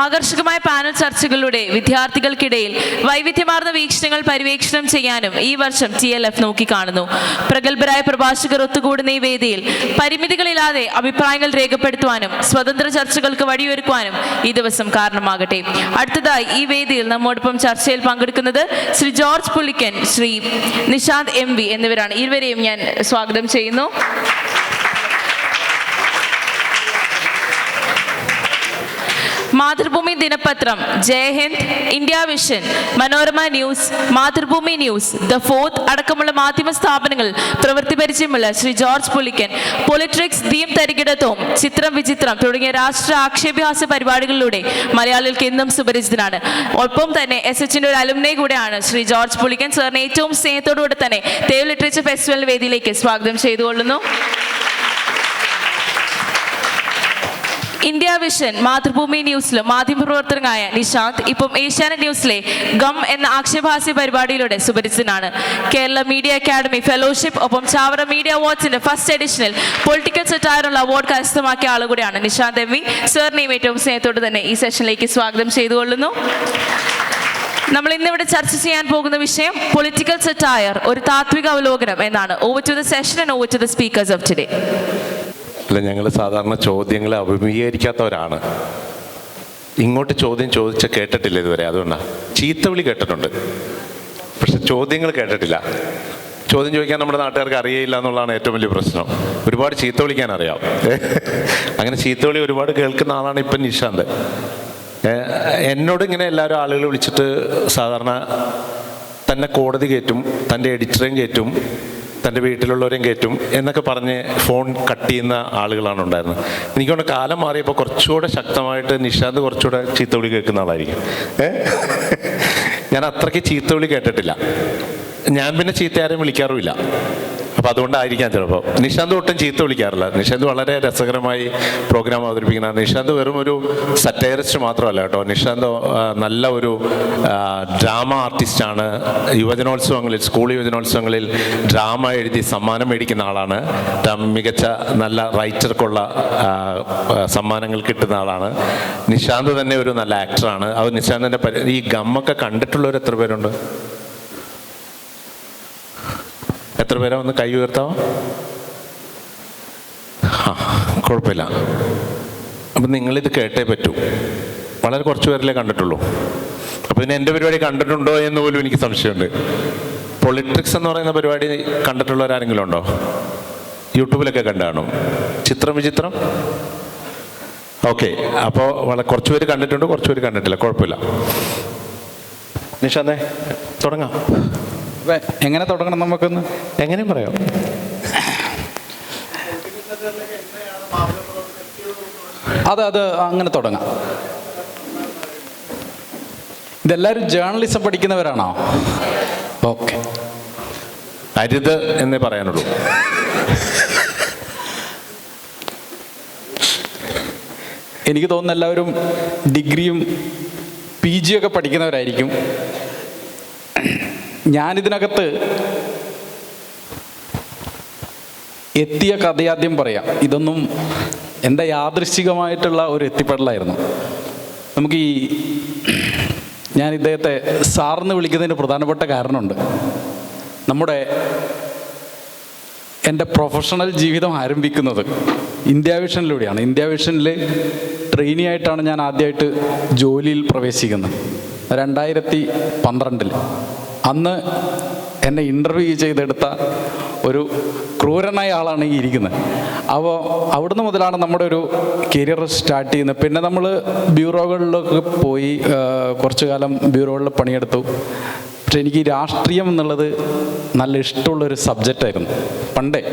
ആകർഷകമായ പാനൽ ചർച്ചകളിലൂടെ വിദ്യാർത്ഥികൾക്കിടയിൽ വൈവിധ്യമാർന്ന വീക്ഷണങ്ങൾ പര്യവേക്ഷണം ചെയ്യാനും ഈ വർഷം TLF നോക്കിക്കാണുന്നു. പ്രഗത്ഭരായ പ്രഭാഷകർ ഒത്തുകൂടുന്ന ഈ വേദിയിൽ പരിമിതികളില്ലാതെ അഭിപ്രായങ്ങൾ രേഖപ്പെടുത്തുവാനും സ്വതന്ത്ര ചർച്ചകൾക്ക് വഴിയൊരുക്കുവാനും ഈ ദിവസം കാരണമാകട്ടെ. അടുത്തതായി ഈ വേദിയിൽ നമ്മോടൊപ്പം ചർച്ചയിൽ പങ്കെടുക്കുന്നത് ശ്രീ ജോർജ് പുളിക്കൻ, ശ്രീ നിശാന്ത് MV എന്നിവരാണ്. ഇരുവരെയും ഞാൻ സ്വാഗതം ചെയ്യുന്നു. മാതൃഭൂമി ദിനപത്രം, Jaihind, India vision, Manorama news, Mathrubhumi news, the fourth അടക്കമുള്ള മാധ്യമ സ്ഥാപനങ്ങൾ പ്രവൃത്തി പരിചയമുള്ള ശ്രീ ജോർജ് പുളിക്കൻ പൊളിട്രിക്സ്, ദീം തരികിടത്തോം, ചിത്രം വിചിത്രം തുടങ്ങിയ രാഷ്ട്ര ആക്ഷേപഹാസ്യ പരിപാടികളിലൂടെ മലയാളികൾക്ക് എന്നും സുപരിചിതനാണ്. ഒപ്പം തന്നെ SHന്റെ ഒരു അലുമിനി കൂടെയാണ് ശ്രീ ജോർജ് പുളിക്കൻ. സാറിന് ഏറ്റവും സ്നേഹത്തോടുകൂടെ തന്നെ തേവ് ലിറ്ററേച്ചർ ഫെസ്റ്റിവൽ വേദിയിലേക്ക് സ്വാഗതം ചെയ്തുകൊള്ളുന്നു. ഇന്ത്യ വിഷൻ, മാതൃഭൂമി ന്യൂസിലും മാധ്യമപ്രവർത്തകനായ നിശാന്ത് ഇപ്പം ഏഷ്യാനെറ്റ് ന്യൂസിലെ ഗം എന്ന ആക്ഷേപഹാസ്യ പരിപാടിയിലൂടെ സുപരിചിതനാണ്. കേരള മീഡിയ അക്കാദമി ഫെലോഷിപ്പ് ഒപ്പം ചാവറ മീഡിയ അവാർഡ്സിന്റെ ഫസ്റ്റ് എഡിഷനിൽ പൊളിറ്റിക്കൽ സെറ്റയറുള്ള അവാർഡ് കരസ്ഥമാക്കിയ ആളുകൂടിയാണ് നിശാന്ത് MV. സാറിനെയും ഏറ്റവും സ്നേഹത്തോട് തന്നെ ഈ സെഷനിലേക്ക് സ്വാഗതം ചെയ്തുകൊള്ളുന്നു. നമ്മൾ ഇന്നിവിടെ ചർച്ച ചെയ്യാൻ പോകുന്ന വിഷയം പൊളിറ്റിക്കൽ സെറ്റയർ, ഒരു താത്വിക അവലോകനം എന്നാണ്. Over to the session and over to the speakers of today. അല്ല, ഞങ്ങൾ സാധാരണ ചോദ്യങ്ങളെ അഭിമുഖീകരിക്കാത്തവരാണ്. ഇങ്ങോട്ട് ചോദ്യം ചോദിച്ച കേട്ടിട്ടില്ല ഇതുവരെ. അതുകൊണ്ടാണ് ചീത്ത വിളി കേട്ടിട്ടുണ്ട്, പക്ഷെ ചോദ്യങ്ങൾ കേട്ടിട്ടില്ല. ചോദ്യം ചോദിക്കാൻ നമ്മുടെ നാട്ടുകാർക്ക് അറിയില്ല എന്നുള്ളതാണ് ഏറ്റവും വലിയ പ്രശ്നം. ഒരുപാട് ചീത്ത വിളിക്കാൻ അറിയാം. അങ്ങനെ ചീത്ത വിളി ഒരുപാട് കേൾക്കുന്ന ആളാണ് ഇപ്പം നിശാന്ത്. എന്നോട് ഇങ്ങനെ എല്ലാവരും ആളുകൾ വിളിച്ചിട്ട് സാധാരണ തന്നെ കോടതി കയറ്റും, തൻ്റെ എഡിറ്ററേയും കയറ്റും, തൻ്റെ വീട്ടിലുള്ളവരെയും കയറ്റും എന്നൊക്കെ പറഞ്ഞ് ഫോൺ കട്ട് ചെയ്യുന്ന ആളുകളാണ് ഉണ്ടായിരുന്നത്. എനിക്കൊണ്ട് കാലം മാറിയപ്പോൾ കുറച്ചുകൂടെ ശക്തമായിട്ട് നിശാന്ത് കുറച്ചുകൂടെ ചീത്തവിളി കേൾക്കുന്ന ആളായിരിക്കും. ഞാൻ അത്രയ്ക്ക് ചീത്തവിളി കേട്ടിട്ടില്ല. ഞാൻ പിന്നെ ചീത്ത ആരെയും വിളിക്കാറുമില്ല. അപ്പോൾ അതുകൊണ്ടായിരിക്കാം ചിലപ്പോൾ. നിശാന്ത് ഒട്ടും ചീത്ത വിളിക്കാറില്ല. നിശാന്ത് വളരെ രസകരമായി പ്രോഗ്രാം അവതരിപ്പിക്കുന്ന. നിശാന്ത് വെറും ഒരു സറ്റയറിസ്റ്റ് മാത്രമല്ല കേട്ടോ. നിശാന്ത് നല്ല ഒരു ഡ്രാമ ആർട്ടിസ്റ്റാണ്. യുവജനോത്സവങ്ങളിൽ, സ്കൂൾ യുവജനോത്സവങ്ങളിൽ ഡ്രാമ എഴുതി സമ്മാനം മേടിക്കുന്ന ആളാണ്. മികച്ച നല്ല റൈറ്റർക്കുള്ള സമ്മാനങ്ങൾ കിട്ടുന്ന ആളാണ്. നിശാന്ത് തന്നെ ഒരു നല്ല ആക്ടറാണ്. അത് നിശാന്തിൻ്റെ ഈ ഗമ്മൊക്കെ കണ്ടിട്ടുള്ളവർ എത്ര പേരുണ്ട്? എത്ര പേരാ ഒന്ന് കൈ ഉയർത്താമോ? കുഴപ്പമില്ല. അപ്പം നിങ്ങളിത് കേട്ടേ പറ്റൂ. വളരെ കുറച്ച് പേരല്ലേ കണ്ടിട്ടുള്ളൂ. അപ്പം പിന്നെ എൻ്റെ പരിപാടി കണ്ടിട്ടുണ്ടോ എന്ന് പോലും എനിക്ക് സംശയമുണ്ട്. പൊളിട്രിക്സ് എന്ന് പറയുന്ന പരിപാടി കണ്ടിട്ടുള്ളവരാരെങ്കിലും ഉണ്ടോ? യൂട്യൂബിലൊക്കെ കണ്ടാണോ? ചിത്രം വിചിത്രം? ഓക്കെ. അപ്പോൾ കുറച്ച് പേര് കണ്ടിട്ടുണ്ട്, കുറച്ച് പേര് കണ്ടിട്ടില്ല. കുഴപ്പമില്ല. നിശാന്തേ, തുടങ്ങാം. എങ്ങനെ തുടങ്ങണം? നമുക്കൊന്ന് എങ്ങനെയും പറയാം. അത് അങ്ങനെ തുടങ്ങാം. ഇതെല്ലാവരും ജേർണലിസം പഠിക്കുന്നവരാണോ? ഓക്കെ. അരുത് എന്നേ പറയാനുള്ളൂ. എനിക്ക് തോന്നുന്നു എല്ലാവരും ഡിഗ്രിയും PG ഒക്കെ പഠിക്കുന്നവരായിരിക്കും. ഞാനിതിനകത്ത് എത്തിയ കഥയാദ്യം പറയാം. ഇതൊന്നും എൻ്റെ യാദൃശ്ചികമായിട്ടുള്ള ഒരു എത്തിപ്പെടലായിരുന്നു. നമുക്ക് ഞാൻ ഇദ്ദേഹത്തെ സാറെന്ന് വിളിക്കുന്നതിന് പ്രധാനപ്പെട്ട കാരണമുണ്ട്. എൻ്റെ പ്രൊഫഷണൽ ജീവിതം ആരംഭിക്കുന്നത് ഇന്ത്യ വിഷനിലൂടെയാണ്. ഇന്ത്യ വിഷനിൽ ട്രെയിനി ആയിട്ടാണ് ഞാൻ ആദ്യമായിട്ട് ജോലിയിൽ പ്രവേശിക്കുന്നത് 2012. അന്ന് എന്നെ ഇൻ്റർവ്യൂ ചെയ്തെടുത്ത ഒരു ക്രൂരനായ ആളാണ് ഈ ഇരിക്കുന്നത്. അപ്പോൾ അവിടുന്ന് മുതലാണ് നമ്മുടെ ഒരു കരിയർ സ്റ്റാർട്ട് ചെയ്യുന്നത്. പിന്നെ നമ്മൾ ബ്യൂറോകളിലൊക്കെ പോയി കുറച്ചു കാലം ബ്യൂറോകളിൽ പണിയെടുത്തു. പക്ഷെ എനിക്ക് രാഷ്ട്രീയം എന്നുള്ളത് നല്ല ഇഷ്ടമുള്ളൊരു സബ്ജക്റ്റായിരുന്നു പണ്ടേ.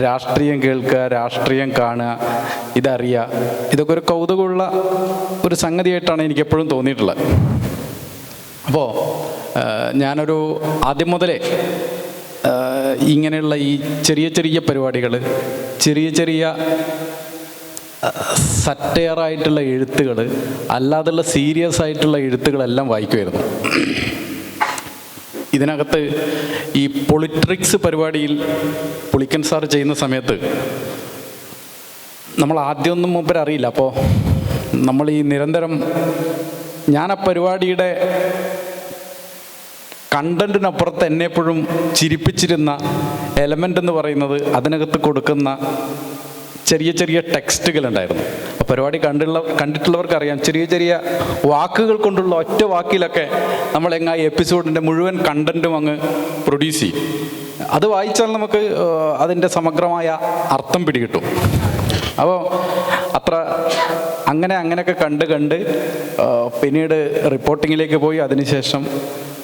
രാഷ്ട്രീയം കേൾക്കുക, രാഷ്ട്രീയം കാണുക, ഇതറിയുക, ഇതൊക്കെ ഒരു കൗതുകമുള്ള ഒരു സംഗതിയായിട്ടാണ് എനിക്കെപ്പോഴും തോന്നിയിട്ടുള്ളത്. അപ്പോൾ ഞാനൊരു ആദ്യം മുതലേ ഇങ്ങനെയുള്ള ഈ ചെറിയ ചെറിയ പരിപാടികൾ, ചെറിയ ചെറിയ സറ്റയറായിട്ടുള്ള എഴുത്തുകൾ, അല്ലാതുള്ള സീരിയസ് ആയിട്ടുള്ള എഴുത്തുകളെല്ലാം വായിക്കുമായിരുന്നു. ഇതിനകത്ത് ഈ പൊളിട്രിക്സ് പരിപാടിയിൽ പുളിക്കൻ സാർ ചെയ്യുന്ന സമയത്ത് നമ്മൾ ആദ്യമൊന്നും മൂപ്പർ അറിയില്ല. അപ്പോൾ നമ്മൾ ഈ നിരന്തരം ഞാൻ ആ പരിപാടിയുടെ കണ്ടന്റിനപ്പുറത്ത് എന്നെ എപ്പോഴും ചിരിപ്പിച്ചിരുന്ന എലമെൻ്റ് എന്ന് പറയുന്നത് അതിനകത്ത് കൊടുക്കുന്ന ചെറിയ ചെറിയ ടെക്സ്റ്റുകളുണ്ടായിരുന്നു. അപ്പോൾ പരിപാടി കണ്ടിട്ടുള്ളവർക്കറിയാം, ചെറിയ ചെറിയ വാക്കുകൾ കൊണ്ടുള്ള ഒറ്റ വാക്കിലൊക്കെ നമ്മളെങ്ങാ എപ്പിസോഡിൻ്റെ മുഴുവൻ കണ്ടൻറ്റും അങ്ങ് പ്രൊഡ്യൂസ് ചെയ്യും. അത് വായിച്ചാൽ നമുക്ക് അതിൻ്റെ സമഗ്രമായ അർത്ഥം പിടികിട്ടും. അപ്പോൾ അങ്ങനെയൊക്കെ കണ്ട് പിന്നീട് റിപ്പോർട്ടിങ്ങിലേക്ക് പോയി. അതിനുശേഷം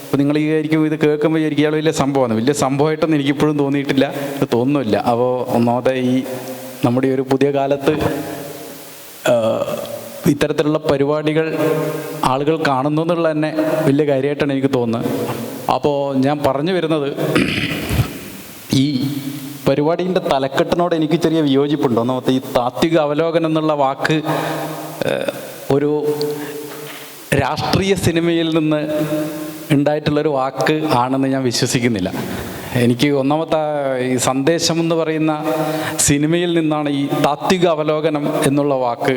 അപ്പോൾ നിങ്ങൾ വിചാരിക്കും, ഇത് കേൾക്കുമ്പോൾ വിചാരിക്കും ഇയാൾ വലിയ സംഭവമാണ്. വലിയ സംഭവമായിട്ടൊന്നും എനിക്കിപ്പോഴും തോന്നിയിട്ടില്ല, തോന്നുന്നില്ല. അപ്പോൾ ഒന്നാമത്തെ ഈ നമ്മുടെ ഒരു പുതിയ കാലത്ത് ഇത്തരത്തിലുള്ള പരിപാടികൾ ആളുകൾ കാണുന്നു എന്നുള്ള തന്നെ വലിയ കാര്യമായിട്ടാണ് എനിക്ക് തോന്നുന്നത്. അപ്പോൾ ഞാൻ പറഞ്ഞു വരുന്നത്, ഈ പരിപാടീൻ്റെ തലക്കെട്ടിനോട് എനിക്ക് ചെറിയ വിയോജിപ്പുണ്ട്. ഒന്നാമത്തെ ഈ താത്വിക അവലോകനം എന്നുള്ള വാക്ക് ഒരു രാഷ്ട്രീയ സിനിമയിൽ നിന്ന് ഉണ്ടായിട്ടുള്ളൊരു വാക്ക് ആണെന്ന് ഞാൻ വിശ്വസിക്കുന്നില്ല. എനിക്ക് ഒന്നാമത്തെ ഈ സന്ദേശം എന്ന് പറയുന്ന സിനിമയിൽ നിന്നാണ് ഈ താത്വിക അവലോകനം എന്നുള്ള വാക്ക്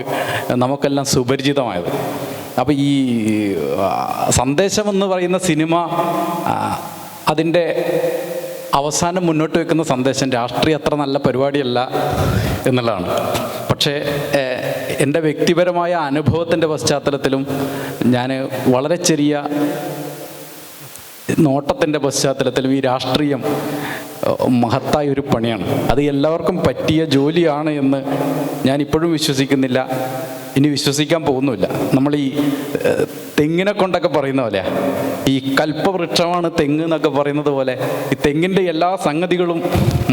നമുക്കെല്ലാം സുപരിചിതമായത്. അപ്പോൾ ഈ സന്ദേശം എന്ന് പറയുന്ന സിനിമ അതിൻ്റെ അവസാനം മുന്നോട്ട് വെക്കുന്ന സന്ദേശം രാഷ്ട്രീയം അത്ര നല്ല പരിപാടിയല്ല എന്നുള്ളതാണ്. പക്ഷേ എൻ്റെ വ്യക്തിപരമായ അനുഭവത്തിൻ്റെ പശ്ചാത്തലത്തിലും ഞാൻ വളരെ ചെറിയ നോട്ടത്തിൻ്റെ പശ്ചാത്തലത്തിലും ഈ രാഷ്ട്രീയം മഹത്തായ ഒരു പണിയാണ്. അത് എല്ലാവർക്കും പറ്റിയ ജോലിയാണ് എന്ന് ഞാൻ ഇപ്പോഴും വിശ്വസിക്കുന്നില്ല, ഇനി വിശ്വസിക്കാൻ പോകുന്നുമില്ല. നമ്മൾ ഈ തെങ്ങിനെ കൊണ്ടൊക്കെ പറയുന്ന പോലെ, ഈ കൽപ്പവൃക്ഷമാണ് തെങ്ങ് എന്നൊക്കെ പറയുന്നത് പോലെ, ഈ തെങ്ങിൻ്റെ എല്ലാ സംഗതികളും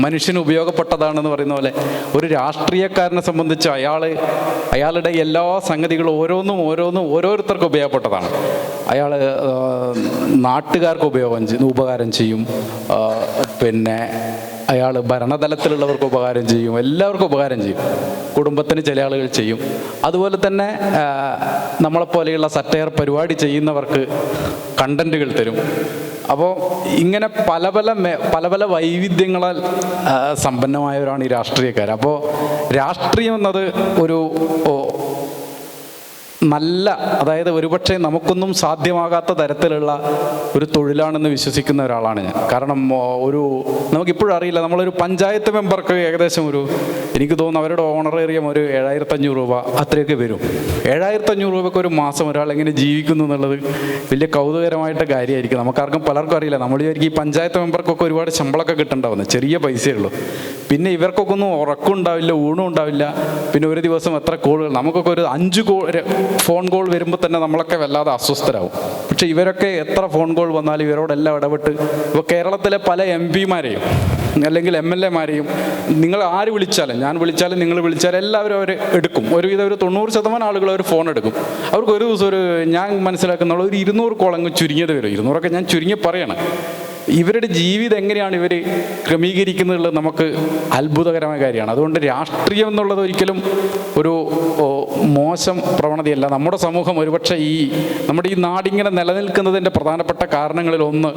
മനുഷ്യന് ഉപയോഗപ്പെട്ടതാണെന്ന് പറയുന്ന പോലെ ഒരു രാഷ്ട്രീയക്കാരനെ സംബന്ധിച്ച് അയാളുടെ എല്ലാ സംഗതികളും ഓരോന്നും ഓരോരുത്തർക്കും ഉപയോഗപ്പെട്ടതാണ്. അയാൾ നാട്ടുകാർക്ക് ഉപകാരം ചെയ്യും, പിന്നെ അയാൾ ഭരണതലത്തിലുള്ളവർക്ക് ഉപകാരം ചെയ്യും, എല്ലാവർക്കും ഉപകാരം ചെയ്യും, കുടുംബത്തിന് ചില ആളുകൾ ചെയ്യും. അതുപോലെ തന്നെ നമ്മളെപ്പോലെയുള്ള സറ്റയർ പരിപാടി ചെയ്യുന്നവർക്ക് കണ്ടന്റുകൾ തരും. അപ്പോൾ ഇങ്ങനെ പല പല വൈവിധ്യങ്ങളാൽ സമ്പന്നമായവരാണ് ഈ രാഷ്ട്രീയക്കാർ. അപ്പോൾ രാഷ്ട്രീയം എന്നത് ഒരു നല്ല, അതായത് ഒരുപക്ഷെ നമുക്കൊന്നും സാധ്യമാകാത്ത തരത്തിലുള്ള ഒരു തൊഴിലാണെന്ന് വിശ്വസിക്കുന്ന ഒരാളാണ് ഞാൻ. കാരണം നമുക്കിപ്പോഴും അറിയില്ല, നമ്മളൊരു പഞ്ചായത്ത് മെമ്പർക്ക് ഏകദേശം എനിക്ക് തോന്നുന്നു അവരുടെ ഓണറേറിയം ഒരു 7,500 രൂപ അത്രയൊക്കെ വരും. 7,500 രൂപയ്ക്ക് ഒരു മാസം ഒരാൾ എങ്ങനെ ജീവിക്കുന്നു എന്നുള്ളത് വലിയ കൗതുകരമായിട്ട് കാര്യമായിരിക്കും. നമുക്കാർക്കും പലർക്കും അറിയില്ല. നമ്മൾ വിചാരിക്കും ഈ പഞ്ചായത്ത് മെമ്പർക്കൊക്കെ ഒരുപാട് ശമ്പളമൊക്കെ കിട്ടുന്നുണ്ടാവുന്നത്, ചെറിയ പൈസയുള്ളൂ. പിന്നെ ഇവർക്കൊക്കെ ഒന്നും ഉറക്കം ഉണ്ടാവില്ല, ഊണും ഉണ്ടാവില്ല. പിന്നെ ഒരു ദിവസം എത്ര കോളുകൾ, നമുക്കൊക്കെ ഒരു 5 ഫോൺ കോൾ വരുമ്പോൾ തന്നെ നമ്മളൊക്കെ വല്ലാതെ അസ്വസ്ഥരാകും. പക്ഷെ ഇവരൊക്കെ എത്ര ഫോൺ കോൾ വന്നാലും ഇവരോടെല്ലാം ഇടപെട്ട്, ഇപ്പോൾ കേരളത്തിലെ പല MP-മാരെയും അല്ലെങ്കിൽ MLA-മാരെയും നിങ്ങൾ ആര് വിളിച്ചാലും, ഞാൻ വിളിച്ചാലും നിങ്ങൾ വിളിച്ചാലും എല്ലാവരും അവർ എടുക്കും. ഒരുവിധം ഒരു 90% ആളുകൾ അവർ ഫോൺ എടുക്കും. അവർക്ക് ഒരു ദിവസം ഞാൻ മനസ്സിലാക്കുന്ന ഒരു 200 കോളങ്ങ് ചുരുങ്ങിയത് വരും. 200ഒക്കെ ഞാൻ ചുരുങ്ങി പറയണം. ഇവരുടെ ജീവിതം എങ്ങനെയാണ് ഇവർ ക്രമീകരിക്കുന്നുള്ളത് നമുക്ക് അത്ഭുതകരമായ കാര്യമാണ്. അതുകൊണ്ട് രാഷ്ട്രീയം എന്നുള്ളത് ഒരിക്കലും ഒരു മോശം പ്രവണതയല്ല. നമ്മുടെ സമൂഹം ഒരുപക്ഷെ നമ്മുടെ ഈ നാടിങ്ങനെ നിലനിൽക്കുന്നതിൻ്റെ പ്രധാനപ്പെട്ട കാരണങ്ങളിൽ ഒന്ന്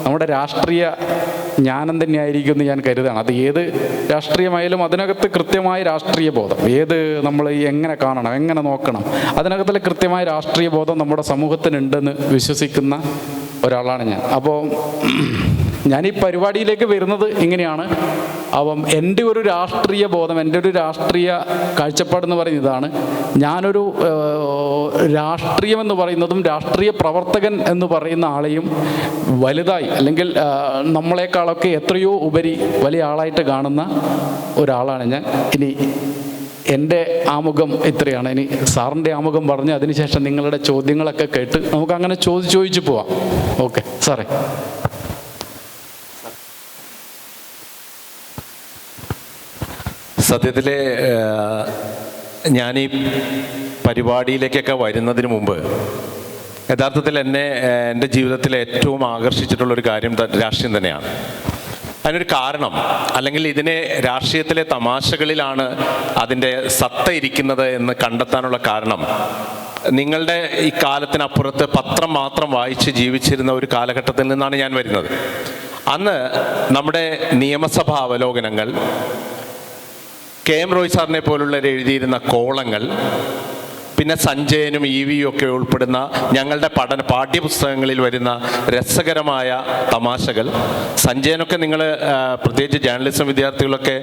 നമ്മുടെ രാഷ്ട്രീയ ജ്ഞാനം തന്നെയായിരിക്കും എന്ന് ഞാൻ കരുതാണ്. അത് ഏത് രാഷ്ട്രീയമായാലും അതിനകത്ത് കൃത്യമായ രാഷ്ട്രീയ ബോധം, നമ്മൾ എങ്ങനെ കാണണം, എങ്ങനെ നോക്കണം, അതിനകത്തുള്ള കൃത്യമായ രാഷ്ട്രീയ ബോധം നമ്മുടെ സമൂഹത്തിനുണ്ടെന്ന് വിശ്വസിക്കുന്ന ഒരാളാണ് ഞാൻ. അപ്പോൾ ഞാൻ ഈ പരിപാടിയിലേക്ക് വരുന്നത് ഇങ്ങനെയാണ്. അപ്പം എൻ്റെ ഒരു രാഷ്ട്രീയ ബോധം, എൻ്റെ ഒരു രാഷ്ട്രീയ കാഴ്ചപ്പാടെന്ന് പറയുന്നത് ഇതാണ്. ഞാനൊരു രാഷ്ട്രീയമെന്ന് പറയുന്നതും രാഷ്ട്രീയ പ്രവർത്തകൻ എന്ന് പറയുന്ന ആളെയും വലുതായി, അല്ലെങ്കിൽ നമ്മളെക്കാളൊക്കെ എത്രയോ ഉപരി വലിയ ആളായിട്ട് കാണുന്ന ഒരാളാണ് ഞാൻ. ഇനി എൻ്റെ ആമുഖം ഇത്രയാണ്. ഇനി സാറിൻ്റെ ആമുഖം പറഞ്ഞ് അതിനുശേഷം നിങ്ങളുടെ ചോദ്യങ്ങളൊക്കെ കേട്ട് നമുക്കങ്ങനെ ചോദിച്ചു പോവാം. ഓക്കെ സാറേ. സത്യത്തിൽ ഞാനീ പരിപാടിയിലേക്കൊക്കെ വരുന്നതിന് മുമ്പ് യഥാർത്ഥത്തിൽ എൻ്റെ ജീവിതത്തിലെ ഏറ്റവും ആകർഷിച്ചിട്ടുള്ളൊരു കാര്യം രാഷ്ട്രീയം തന്നെയാണ്. അതിനൊരു കാരണം, അല്ലെങ്കിൽ ഇതിനെ രാഷ്ട്രീയത്തിലെ തമാശകളിലാണ് അതിൻ്റെ സത്ത ഇരിക്കുന്നത് എന്ന് കണ്ടെത്താനുള്ള കാരണം, നിങ്ങളുടെ ഈ കാലത്തിനപ്പുറത്ത് പത്രം മാത്രം വായിച്ച് ജീവിച്ചിരുന്ന ഒരു കാലഘട്ടത്തിൽ നിന്നാണ് ഞാൻ വരുന്നത്. അന്ന് നമ്മുടെ നിയമസഭാ അവലോകനങ്ങൾ, KM റോയ് സാറിനെ പോലുള്ളവർ എഴുതിയിരുന്ന കോളങ്ങൾ, പിന്നെ സഞ്ജയനും EVയും ഒക്കെ ഉൾപ്പെടുന്ന ഞങ്ങളുടെ പാഠ്യപുസ്തകങ്ങളിൽ വരുന്ന രസകരമായ തമാശകൾ. സഞ്ജയനൊക്കെ നിങ്ങൾ പ്രത്യേകിച്ച് ജേർണലിസം വിദ്യാർത്ഥികളൊക്കെ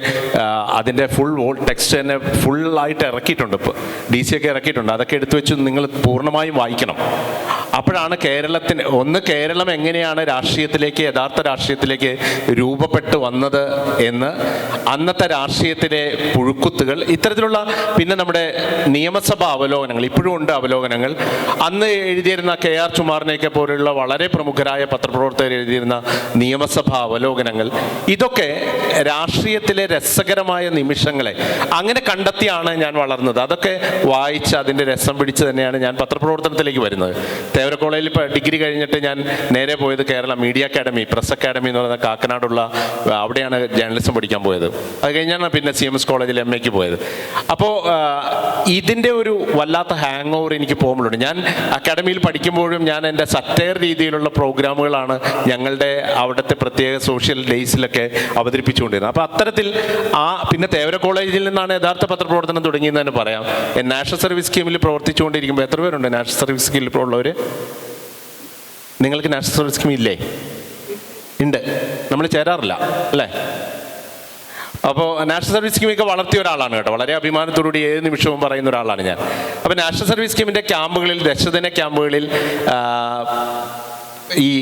അതിൻ്റെ ഫുൾ ടെക്സ്റ്റ് തന്നെ ഫുള്ളായിട്ട് ഇറക്കിയിട്ടുണ്ട്. ഇപ്പോൾ DC ഒക്കെ ഇറക്കിയിട്ടുണ്ട്. അതൊക്കെ എടുത്തു വെച്ച് നിങ്ങൾ പൂർണ്ണമായും വായിക്കണം. അപ്പോഴാണ് കേരളം എങ്ങനെയാണ് യഥാർത്ഥ രാഷ്ട്രീയത്തിലേക്ക് രൂപപ്പെട്ടു വന്നത് എന്ന്, അന്നത്തെ രാഷ്ട്രീയത്തിലെ പുഴുക്കുത്തുകൾ, ഇത്തരത്തിലുള്ള പിന്നെ നമ്മുടെ നിയമസഭാ അവലോകനങ്ങൾ, ഇപ്പോഴും ഉണ്ട് അവലോകനങ്ങൾ. അന്ന് എഴുതിയിരുന്ന KR ചുമാറിനെയൊക്കെ പോലുള്ള വളരെ പ്രമുഖരായ പത്രപ്രവർത്തകർ എഴുതിയിരുന്ന നിയമസഭാ അവലോകനങ്ങൾ, ഇതൊക്കെ രാഷ്ട്രീയത്തിലെ രസകരമായ നിമിഷങ്ങളെ അങ്ങനെ കണ്ടെത്തിയാണ് ഞാൻ വളർന്നത്. അതൊക്കെ വായിച്ച് അതിൻ്റെ രസം പിടിച്ച് തന്നെയാണ് ഞാൻ പത്രപ്രവർത്തനത്തിലേക്ക് വരുന്നത്. തേവര കോളേജിൽ ഇപ്പോൾ ഡിഗ്രി കഴിഞ്ഞിട്ട് ഞാൻ നേരെ പോയത് Kerala media academy, press academy എന്ന് പറയുന്ന കാക്കനാടുള്ള, അവിടെയാണ് ജേർണലിസം പഠിക്കാൻ പോയത്. അത് കഴിഞ്ഞാണ് പിന്നെ CMS കോളേജിൽ MAക്ക് പോയത്. അപ്പോൾ ഇതിൻ്റെ ഒരു വല്ലാത്ത ഹാങ് ഓവർ എനിക്ക് പോകുമ്പോഴുണ്ട്. ഞാൻ അക്കാഡമിയിൽ പഠിക്കുമ്പോഴും ഞാൻ എൻ്റെ സറ്റയർ രീതിയിലുള്ള പ്രോഗ്രാമുകളാണ് ഞങ്ങളുടെ അവിടുത്തെ പ്രത്യേക സോഷ്യൽ ഡേയ്സിലൊക്കെ അവതരിപ്പിച്ചുകൊണ്ടിരുന്നത്. അപ്പോൾ അത്തരത്തിൽ പിന്നെ തേവര കോളേജിൽ നിന്നാണ് യഥാർത്ഥ പത്രപ്രവർത്തനം തുടങ്ങിയെന്ന് തന്നെ പറയാം. നാഷണൽ സർവീസ് സ്കീമിൽ പ്രവർത്തിച്ചുകൊണ്ടിരിക്കുമ്പോൾ എത്ര പേരുണ്ട് നാഷണൽ സർവീസ് സ്കീമിൽ ഉള്ളവർ? നിങ്ങൾക്ക് നാഷണൽ സർവീസ് സ്കീം ഇല്ലേ? ഉണ്ട്. നമ്മൾ ചേരാറില്ല അല്ലേ? അപ്പോൾ നാഷണൽ സർവീസ് സ്കീമൊക്കെ വളർത്തിയ ഒരാളാണ് കേട്ടോ. വളരെ അഭിമാനത്തോടുകൂടി ഏത് നിമിഷവും പറയുന്ന ഒരാളാണ് ഞാൻ. അപ്പോൾ നാഷണൽ സർവീസ് സ്കീമിൻ്റെ ക്യാമ്പുകളിൽ, ദശദിന ക്യാമ്പുകളിൽ ഈ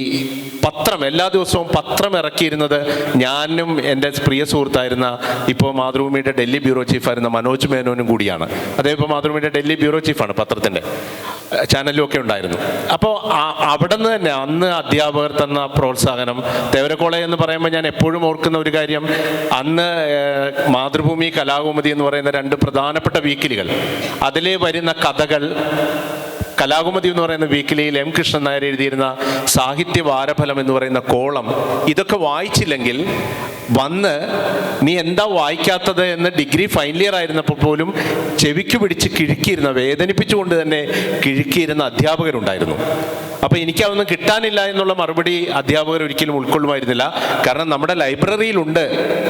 പത്രം, എല്ലാ ദിവസവും പത്രം ഇറക്കിയിരുന്നത് ഞാനും എൻ്റെ പ്രിയ സുഹൃത്തായിരുന്ന, ഇപ്പോൾ മാതൃഭൂമിയുടെ ഡൽഹി ബ്യൂറോ ചീഫായിരുന്ന മനോജ് മേനോനും കൂടിയാണ്. അദ്ദേഹം ഇപ്പോൾ മാതൃഭൂമിയുടെ ഡൽഹി ബ്യൂറോ ചീഫാണ്, പത്രത്തിൻ്റെ ചാനലും ഒക്കെ ഉണ്ടായിരുന്നു. അപ്പോൾ അവിടെ നിന്ന് തന്നെ അന്ന് അധ്യാപകർ തന്ന പ്രോത്സാഹനം. തേവര കോളേജ് എന്ന് പറയുമ്പോൾ ഞാൻ എപ്പോഴും ഓർക്കുന്ന ഒരു കാര്യം, അന്ന് മാതൃഭൂമി, കലാകുമുദി എന്ന് പറയുന്ന രണ്ട് പ്രധാനപ്പെട്ട വീക്കിലികൾ, അതിൽ വരുന്ന കഥകൾ, കലാകുമുദി എന്ന് പറയുന്ന വീക്കിലിയിൽ M കൃഷ്ണൻ നായർ എഴുതിയിരുന്ന സാഹിത്യ വാരഫലം എന്ന് പറയുന്ന കോളം, ഇതൊക്കെ വായിച്ചില്ലെങ്കിൽ വന്ന് നീ എന്താ വായിക്കാത്തത് എന്ന് ഡിഗ്രി ഫൈനൽ ഇയർ ആയിരുന്നപ്പോൾ പോലും ചെവിക്ക് പിടിച്ച് കിഴുക്കിയിരുന്ന, വേദനിപ്പിച്ചുകൊണ്ട് തന്നെ കിഴുക്കിയിരുന്ന അധ്യാപകരുണ്ടായിരുന്നു. അപ്പോൾ എനിക്കതൊന്നും കിട്ടാനില്ല എന്നുള്ള മറുപടി അധ്യാപകർ ഒരിക്കലും ഉൾക്കൊള്ളുമായിരുന്നില്ല. കാരണം നമ്മുടെ ലൈബ്രറിയിലുണ്ട്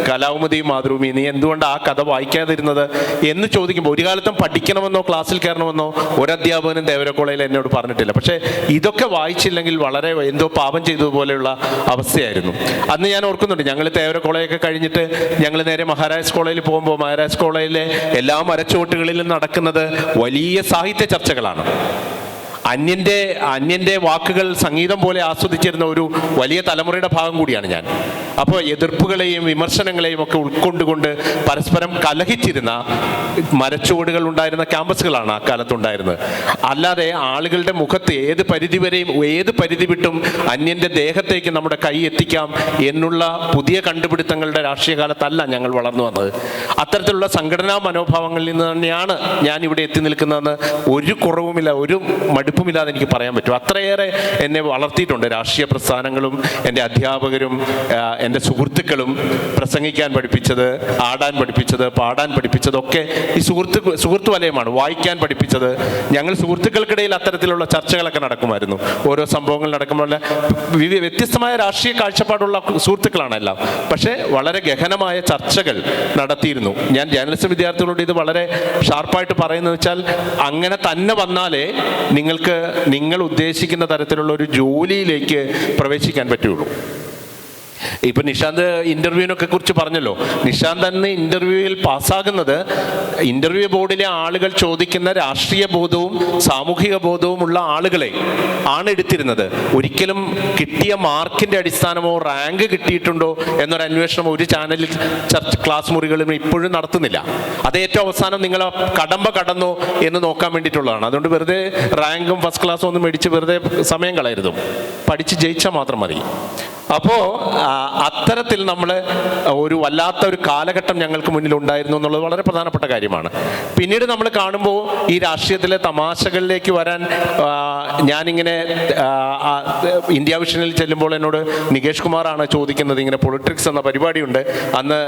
കലാകുമുദിയും മാതൃഭൂമിയും, നീ എന്തുകൊണ്ട് ആ കഥ വായിക്കാതിരുന്നത് എന്ന് ചോദിക്കുമ്പോൾ, ഒരു കാലത്തും പഠിക്കണമെന്നോ ക്ലാസ്സിൽ കയറണമെന്നോ ഒരധ്യാപകനും തേവര കോളേജിൽ എന്നോട് പറഞ്ഞിട്ടില്ല. പക്ഷേ ഇതൊക്കെ വായിച്ചില്ലെങ്കിൽ വളരെ എന്തോ പാപം ചെയ്തതുപോലെയുള്ള അവസ്ഥയായിരുന്നു. അന്ന് ഞാൻ ഓർക്കുന്നുണ്ട്, ഞങ്ങൾ തേവര കോളേജൊക്കെ കഴിഞ്ഞിട്ട് ഞങ്ങൾ നേരെ മഹാരാജാസ് കോളേജിൽ പോകുമ്പോൾ മഹാരാജാസ് കോളേജിലെ എല്ലാ മരച്ചുവട്ടുകളിലും നടക്കുന്നത് വലിയ സാഹിത്യ ചർച്ചകളാണ്. അന്യൻ്റെ വാക്കുകൾ സംഗീതം പോലെ ആസ്വദിച്ചിരുന്ന ഒരു വലിയ തലമുറയുടെ ഭാഗം കൂടിയാണ് ഞാൻ. അപ്പോൾ എതിർപ്പുകളെയും വിമർശനങ്ങളെയും ഒക്കെ ഉൾക്കൊണ്ടുകൊണ്ട് പരസ്പരം കലഹിച്ചിരുന്ന മരച്ചുവടുകൾ ഉണ്ടായിരുന്ന ക്യാമ്പസുകളാണ് ആ കാലത്തുണ്ടായിരുന്നത്. അല്ലാതെ ആളുകളുടെ മുഖത്ത് ഏത് പരിധി വിട്ടും അന്യൻ്റെ ദേഹത്തേക്ക് നമ്മുടെ കൈ എത്തിക്കാം എന്നുള്ള പുതിയ കണ്ടുപിടുത്തങ്ങളുടെ രാഷ്ട്രീയ കാലത്തല്ല ഞങ്ങൾ വളർന്നു വന്നത്. അത്തരത്തിലുള്ള സംഘടനാ മനോഭാവങ്ങളിൽ നിന്ന് തന്നെയാണ് ഞാൻ ഇവിടെ എത്തി നിൽക്കുന്നതെന്ന് ഒരു കുറവുമില്ല, ഒരു മടുപ്പുമില്ലാതെ എനിക്ക് പറയാൻ പറ്റും. അത്രയേറെ എന്നെ വളർത്തിയിട്ടുണ്ട് രാഷ്ട്രീയ പ്രസ്ഥാനങ്ങളും എൻ്റെ അധ്യാപകരും എൻ്റെ സുഹൃത്തുക്കളും. പ്രസംഗിക്കാൻ പഠിപ്പിച്ചത്, ആടാൻ പഠിപ്പിച്ചത്, പാടാൻ പഠിപ്പിച്ചതൊക്കെ ഈ സുഹൃത്ത് വലയമാണ്. വായിക്കാൻ പഠിപ്പിച്ചത്. ഞങ്ങൾ സുഹൃത്തുക്കൾക്കിടയിൽ അത്തരത്തിലുള്ള ചർച്ചകളൊക്കെ നടക്കുമായിരുന്നു. ഓരോ സംഭവങ്ങൾ നടക്കുമ്പോൾ വ്യത്യസ്തമായ രാഷ്ട്രീയ കാഴ്ചപ്പാടുള്ള സുഹൃത്തുക്കളാണ് എല്ലാം. പക്ഷേ വളരെ ഗഹനമായ ചർച്ചകൾ നടത്തിയിരുന്നു. ഞാൻ ജേർണലിസം വിദ്യാർത്ഥികളോട് ഇത് വളരെ ഷാർപ്പായിട്ട് പറയുന്നത് വെച്ചാൽ, അങ്ങനെ തന്നെ വന്നാലേ നിങ്ങൾ ഉദ്ദേശിക്കുന്ന തരത്തിലുള്ള ഒരു ജോലിയിലേക്ക് പ്രവേശിക്കാൻ പറ്റുള്ളൂ. ഇപ്പം നിഷാന്ത് ഇൻ്റർവ്യൂവിനൊക്കെ കുറിച്ച് പറഞ്ഞല്ലോ. നിഷാന്ത് അന്ന് ഇൻ്റർവ്യൂവിൽ പാസ്സാകുന്നത് ഇൻ്റർവ്യൂ ബോർഡിലെ ആളുകൾ ചോദിക്കുന്ന രാഷ്ട്രീയ ബോധവും സാമൂഹിക ബോധവും ഉള്ള ആളുകളെ ആണ് എടുത്തിരുന്നത്. ഒരിക്കലും കിട്ടിയ മാർക്കിൻ്റെ അടിസ്ഥാനമോ റാങ്ക് കിട്ടിയിട്ടുണ്ടോ എന്നൊരു അന്വേഷണം ഒരു ചാനലിൽ ക്ലാസ് മുറികളും ഇപ്പോഴും നടത്തുന്നില്ല. അത് ഏറ്റവും അവസാനം നിങ്ങൾ കടമ്പ കടന്നോ എന്ന് നോക്കാൻ വേണ്ടിയിട്ടുള്ളതാണ്. അതുകൊണ്ട് വെറുതെ റാങ്കും ഫസ്റ്റ് ക്ലാസ്സും ഒന്നും മേടിച്ച് വെറുതെ സമയം കളയരുതും. പഠിച്ച് ജയിച്ചാൽ മാത്രം മതി. അപ്പോൾ അത്തരത്തിൽ നമ്മൾ ഒരു വല്ലാത്ത ഒരു കാലഘട്ടം ഞങ്ങൾക്ക് മുന്നിൽ ഉണ്ടായിരുന്നു എന്നുള്ളത് വളരെ പ്രധാനപ്പെട്ട കാര്യമാണ്. പിന്നീട് നമ്മൾ കാണുമ്പോൾ ഈ രാഷ്ട്രീയത്തിലെ തമാശകളിലേക്ക് വരാൻ, ഞാനിങ്ങനെ ഇന്ത്യ വിഷനിൽ ചെല്ലുമ്പോൾ എന്നോട് നികേഷ് കുമാറാണ് ചോദിക്കുന്നത്, ഇങ്ങനെ പൊളിറ്റിക്സ് എന്ന പരിപാടിയുണ്ട്, അന്ന്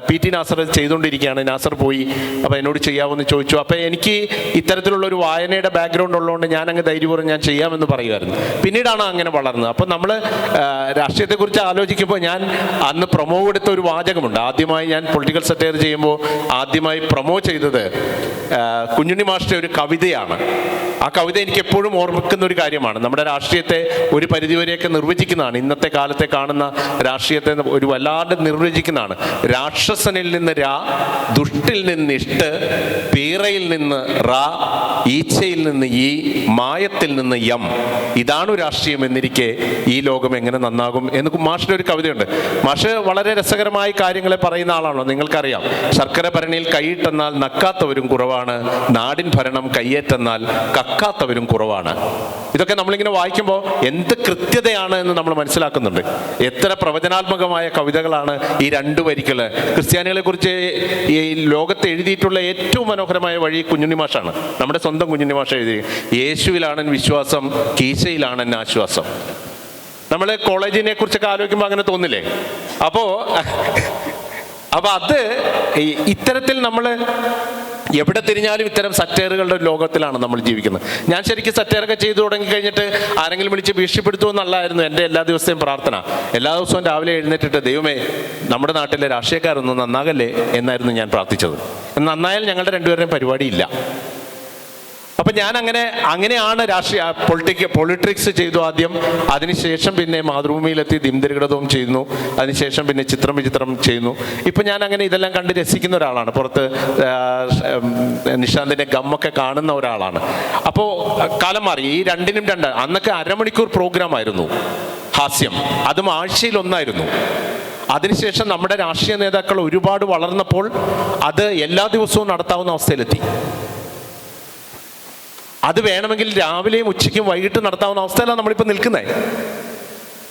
PT നാസർ ചെയ്തുകൊണ്ടിരിക്കുകയാണ്, നാസർ പോയി, അപ്പോൾ എന്നോട് ചെയ്യാമെന്ന് ചോദിച്ചു. അപ്പോൾ എനിക്ക് ഇത്തരത്തിലുള്ളൊരു വായനയുടെ ബാക്ക്ഗ്രൗണ്ട് ഉള്ളതുകൊണ്ട് ഞാൻ അങ്ങ് ധൈര്യപൂർവ്വം ഞാൻ ചെയ്യാമെന്ന് പറയുമായിരുന്നു. പിന്നീടാണ് അങ്ങനെ വളർന്നത്. അപ്പോൾ നമ്മൾ രാഷ്ട്രീയത്തെ കുറിച്ച് ആലോചിക്കുമ്പോൾ ഞാൻ അന്ന് പ്രൊമോ കൊടുത്ത ഒരു വാചകമുണ്ട്. ആദ്യമായി ഞാൻ പൊളിറ്റിക്കൽ സറ്റയർ ചെയ്യുമ്പോൾ ആദ്യമായി പ്രൊമോ ചെയ്തത് കുഞ്ഞുണ്ണി മാഷിന്റെ ഒരു കവിതയാണ്. ആ കവിത എനിക്ക് എപ്പോഴും ഓർമ്മിക്കുന്ന ഒരു കാര്യമാണ്. നമ്മുടെ രാഷ്ട്രീയത്തെ ഒരു പരിധിവരെയൊക്കെ നിർവചിക്കുന്നതാണ്. ഇന്നത്തെ കാലത്തെ കാണുന്ന രാഷ്ട്രീയത്തെ ഒരു വല്ലാതെ നിർവചിക്കുന്നതാണ്. രാക്ഷസനിൽ നിന്ന് രാ, ദുഷ്ടിൽ നിന്ന് ഇഷ്ട്, പീറയിൽ നിന്ന് റാ, ഈച്ചയിൽ നിന്ന് ഈ, മായത്തിൽ നിന്ന് യം. ഇതാണ് രാഷ്ട്രീയം എന്നിരിക്കെ ഈ ലോകം എങ്ങനെ നന്നാകും എന്ന് മാഷിന്റെ ഒരു കവിതയുണ്ട്. മാഷ് വളരെ രസകരമായ കാര്യങ്ങളെ പറയുന്ന ആളാണല്ലോ, നിങ്ങൾക്കറിയാം. ശർക്കര ഭരണിയിൽ കൈയിട്ടെന്നാൽ നക്കാത്തവരും കുറവാണ്, നാടിൻ ഭരണം കയ്യേറ്റെന്നാൽ കക്കാത്തവരും കുറവാണ്. ഇതൊക്കെ നമ്മളിങ്ങനെ വായിക്കുമ്പോൾ എന്ത് കൃത്യതയാണ് എന്ന് നമ്മൾ മനസ്സിലാക്കുന്നുണ്ട്. എത്ര പ്രവചനാത്മകമായ കവിതകളാണ് ഈ രണ്ടു വരികള്. ക്രിസ്ത്യാനികളെ കുറിച്ച് ഈ ലോകത്ത് എഴുതിയിട്ടുള്ള ഏറ്റവും മനോഹരമായ വഴി കുഞ്ഞുണ്ണി മാഷാണ്. നമ്മുടെ സ്വന്തം കുഞ്ഞുണ്ണി മാഷ് എഴുതി, യേശുവിലാണ് വിശ്വാസം, കീശയിലാണ് ആശ്വാസം. നമ്മൾ കോളേജിനെ കുറിച്ചൊക്കെ ആലോചിക്കുമ്പോൾ അങ്ങനെ തോന്നില്ലേ? അപ്പോൾ അത് ഇത്തരത്തിൽ നമ്മൾ എവിടെ തിരിഞ്ഞാലും ഇത്തരം സറ്റയറുകളുടെ ലോകത്തിലാണ് നമ്മൾ ജീവിക്കുന്നത്. ഞാൻ ശരിക്കും സറ്റയറൊക്കെ ചെയ്തു തുടങ്ങി കഴിഞ്ഞിട്ട് ആരെങ്കിലും വിളിച്ച് ഭീഷണിപ്പെടുത്തുമെന്നുള്ളതായിരുന്നു എൻ്റെ എല്ലാ ദിവസത്തെയും പ്രാർത്ഥന. എല്ലാ ദിവസവും രാവിലെ എഴുന്നേറ്റിട്ട് ദൈവമേ നമ്മുടെ നാട്ടിലെ രാഷ്ട്രീയക്കാരൊന്നും നന്നാകല്ലേ എന്നായിരുന്നു ഞാൻ പ്രാർത്ഥിച്ചത്. നന്നായാൽ ഞങ്ങളുടെ രണ്ടുപേരുടെയും പരിപാടിയില്ല. അപ്പം ഞാൻ അങ്ങനെയാണ് രാഷ്ട്രീയ പൊളിറ്റിക്സ് ചെയ്തു ആദ്യം. അതിനുശേഷം പിന്നെ മാതൃഭൂമിയിലെത്തി ദിംതിരികടവും ചെയ്യുന്നു. അതിനുശേഷം പിന്നെ ചിത്രം വിചിത്രം ചെയ്യുന്നു. ഇപ്പം ഞാൻ അങ്ങനെ ഇതെല്ലാം കണ്ട് രസിക്കുന്ന ഒരാളാണ്. പുറത്ത് നിശാന്തിൻ്റെ ഗമ്മൊക്കെ കാണുന്ന ഒരാളാണ്. അപ്പോൾ കാലം മാറി. ഈ രണ്ടിനും അന്നൊക്കെ അരമണിക്കൂർ പ്രോഗ്രാം ആയിരുന്നു ഹാസ്യം, അതും ആഴ്ചയിൽ ഒന്നായിരുന്നു. അതിനുശേഷം നമ്മുടെ രാഷ്ട്രീയ നേതാക്കൾ ഒരുപാട് വളർന്നപ്പോൾ അത് എല്ലാ ദിവസവും നടത്താവുന്ന അവസ്ഥയിലെത്തി. അത് വേണമെങ്കിൽ രാവിലെയും ഉച്ചയ്ക്കും വൈകിട്ട് നടത്താവുന്ന അവസ്ഥയിലാണ് നമ്മളിപ്പോൾ നിൽക്കുന്നത്.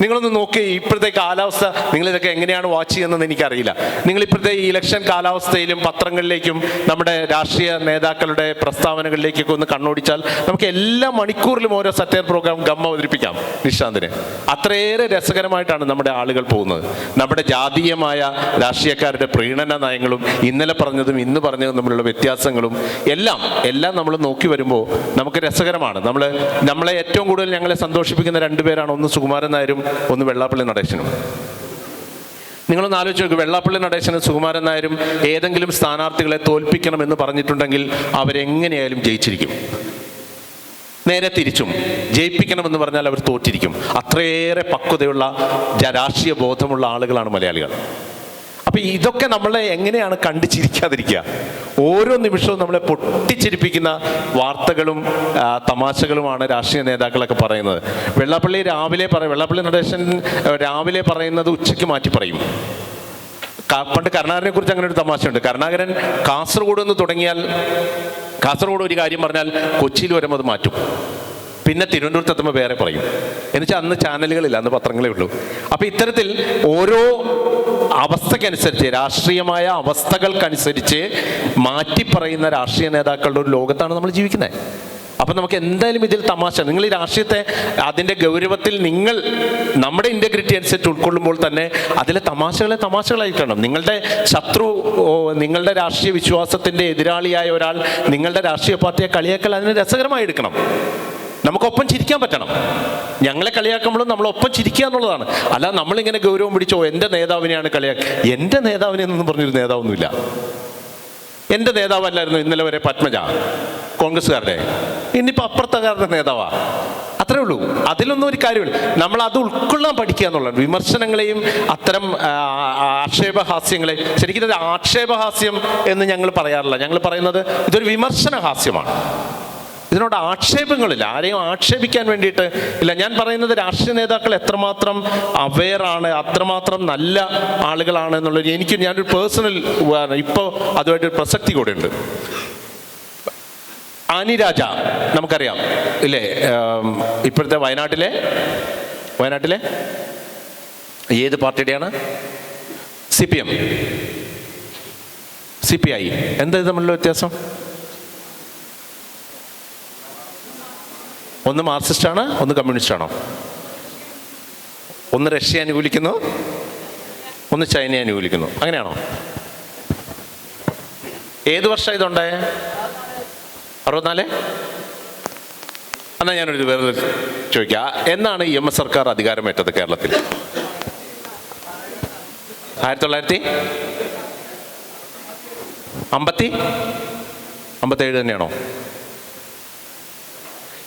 നിങ്ങളൊന്ന് നോക്കി ഇപ്പോഴത്തെ കാലാവസ്ഥ, നിങ്ങളിതൊക്കെ എങ്ങനെയാണ് വാച്ച് ചെയ്യുന്നതെന്ന് എനിക്കറിയില്ല. നിങ്ങളിപ്പോഴത്തെ ഈ ഇലക്ഷൻ കാലാവസ്ഥയിലും പത്രങ്ങളിലേക്കും നമ്മുടെ രാഷ്ട്രീയ നേതാക്കളുടെ പ്രസ്താവനകളിലേക്കൊക്കെ ഒന്ന് കണ്ണോടിച്ചാൽ നമുക്ക് എല്ലാ മണിക്കൂറിലും ഓരോ സറ്റയർ പ്രോഗ്രാം ഗമ്മ അവതരിപ്പിക്കാം നിശാന്തിന്. അത്രയേറെ രസകരമായിട്ടാണ് നമ്മുടെ ആളുകൾ പോകുന്നത്. നമ്മുടെ ജാതീയമായ രാഷ്ട്രീയക്കാരുടെ പ്രീണന നയങ്ങളും ഇന്നലെ പറഞ്ഞതും ഇന്ന് പറഞ്ഞതും തമ്മിലുള്ള വ്യത്യാസങ്ങളും എല്ലാം നമ്മൾ നോക്കി വരുമ്പോൾ നമുക്ക് രസകരമാണ്. നമ്മളെ ഏറ്റവും കൂടുതൽ ഞങ്ങളെ സന്തോഷിപ്പിക്കുന്ന രണ്ടുപേരാണ്. ഒന്ന് സുകുമാരൻ നായരും ഒന്ന് വെള്ളാപ്പള്ളി നടേശനും. നിങ്ങളൊന്ന് ആലോചിച്ച് നോക്കൂ. വെള്ളാപ്പള്ളി നടേശനും സുകുമാരൻ നായരും ഏതെങ്കിലും സ്ഥാനാർത്ഥികളെ തോൽപ്പിക്കണമെന്ന് പറഞ്ഞിട്ടുണ്ടെങ്കിൽ അവരെങ്ങനെയായാലും ജയിച്ചിരിക്കും. നേരെ തിരിച്ചും ജയിപ്പിക്കണമെന്ന് പറഞ്ഞാൽ അവർ തോറ്റിരിക്കും. അത്രയേറെ പക്വതയുള്ള രാഷ്ട്രീയ ബോധമുള്ള ആളുകളാണ് മലയാളികൾ. അപ്പം ഇതൊക്കെ നമ്മളെ എങ്ങനെയാണ് കണ്ടു ചിരിക്കാതിരിക്കുക? ഓരോ നിമിഷവും നമ്മളെ പൊട്ടിച്ചിരിപ്പിക്കുന്ന വാർത്തകളും തമാശകളുമാണ് രാഷ്ട്രീയ നേതാക്കളൊക്കെ പറയുന്നത്. വെള്ളാപ്പള്ളി നടേശൻ രാവിലെ പറയുന്നത് ഉച്ചയ്ക്ക് മാറ്റി പറയും. പണ്ട് കരുണാകരനെ കുറിച്ച് അങ്ങനെ ഒരു തമാശയുണ്ട്. കരുണാകരൻ കാസർഗോഡ് നിന്ന് തുടങ്ങിയാൽ, കാസർഗോഡ് ഒരു കാര്യം പറഞ്ഞാൽ കൊച്ചിയിൽ വരുമ്പോൾ അത് മാറ്റും. പിന്നെ തിരുവനന്തപുരത്ത് എത്തുമ്പോൾ വേറെ പറയും. എന്നുവെച്ചാൽ അന്ന് ചാനലുകളില്ല, അന്ന് പത്രങ്ങളേ ഉള്ളൂ. അപ്പം ഇത്തരത്തിൽ ഓരോ അവസ്ഥക്കനുസരിച്ച്, രാഷ്ട്രീയമായ അവസ്ഥകൾക്കനുസരിച്ച് മാറ്റിപ്പറയുന്ന രാഷ്ട്രീയ നേതാക്കളുടെ ഒരു ലോകത്താണ് നമ്മൾ ജീവിക്കുന്നത്. അപ്പം നമുക്ക് എന്തായാലും ഇതിൽ തമാശ, നിങ്ങൾ ഈ രാഷ്ട്രീയത്തെ അതിൻ്റെ ഗൗരവത്തിൽ നിങ്ങൾ നമ്മുടെ ഇൻറ്റഗ്രിറ്റി അനുസരിച്ച് ഉൾക്കൊള്ളുമ്പോൾ തന്നെ അതിലെ തമാശകളായി കാണണം. നിങ്ങളുടെ ശത്രു, നിങ്ങളുടെ രാഷ്ട്രീയ വിശ്വാസത്തിൻ്റെ എതിരാളിയായ ഒരാൾ നിങ്ങളുടെ രാഷ്ട്രീയ പാർട്ടിയെ കളിയാക്കൽ അതിനെ രസകരമായി എടുക്കണം. നമുക്കൊപ്പം ചിരിക്കാൻ പറ്റണം. ഞങ്ങളെ കളിയാക്കുമ്പോഴും നമ്മളൊപ്പം ചിരിക്കുക എന്നുള്ളതാണ്. അല്ല നമ്മളിങ്ങനെ ഗൗരവം പിടിച്ചോ എൻ്റെ നേതാവിനെയാണ് എൻ്റെ നേതാവിനെ എന്നൊന്നും പറഞ്ഞൊരു നേതാവൊന്നുമില്ല. എൻ്റെ നേതാവല്ലായിരുന്നു ഇന്നലെ വരെ പത്മജ, കോൺഗ്രസ്സുകാരുടെ. ഇന്നിപ്പോൾ അപ്പുറത്തുകാരുടെ നേതാവാ. അത്രേ ഉള്ളൂ. അതിലൊന്നും ഒരു കാര്യമില്ല. നമ്മൾ അത് ഉൾക്കൊള്ളാൻ പഠിക്കുക എന്നുള്ളതാണ്. വിമർശനങ്ങളെയും അത്തരം ആക്ഷേപഹാസ്യങ്ങളെ, ശരിക്കും ഇത് ആക്ഷേപഹാസ്യം എന്ന് ഞങ്ങൾ പറയാറില്ല. ഞങ്ങൾ പറയുന്നത് ഇതൊരു വിമർശന ഹാസ്യമാണ്. ഇതിനോട് ആക്ഷേപങ്ങളില്ല, ആരെയും ആക്ഷേപിക്കാൻ വേണ്ടിയിട്ട് ഇല്ല. ഞാൻ പറയുന്നത് രാഷ്ട്രീയ നേതാക്കൾ എത്രമാത്രം അവെയറാണ്, അത്രമാത്രം നല്ല ആളുകളാണ് എന്നുള്ളത് ഞാനൊരു പേഴ്സണൽ ഇപ്പോൾ അതുമായിട്ടൊരു പ്രസക്തി കൂടെ ഉണ്ട്. ആനി രാജ നമുക്കറിയാം ഇല്ലേ? ഇപ്പോഴത്തെ വയനാട്ടിലെ ഏത് പാർട്ടിയുടെയാണ്? CPM, CPI. എന്താ ഇത് തമ്മിലുള്ള വ്യത്യാസം? ഒന്ന് മാർക്സിസ്റ്റാണ്, ഒന്ന് കമ്മ്യൂണിസ്റ്റാണോ? ഒന്ന് റഷ്യ അനുകൂലിക്കുന്നു, ഒന്ന് ചൈനയെ അനുകൂലിക്കുന്നു. അങ്ങനെയാണോ? ഏത് വർഷം ഇതുണ്ടായ? 64? എന്നാൽ ഞാനൊരു വേറെ ചോദിക്കാം. എന്നാണ് EMS സർക്കാർ അധികാരമേറ്റത് കേരളത്തിൽ? 1957 തന്നെയാണോ?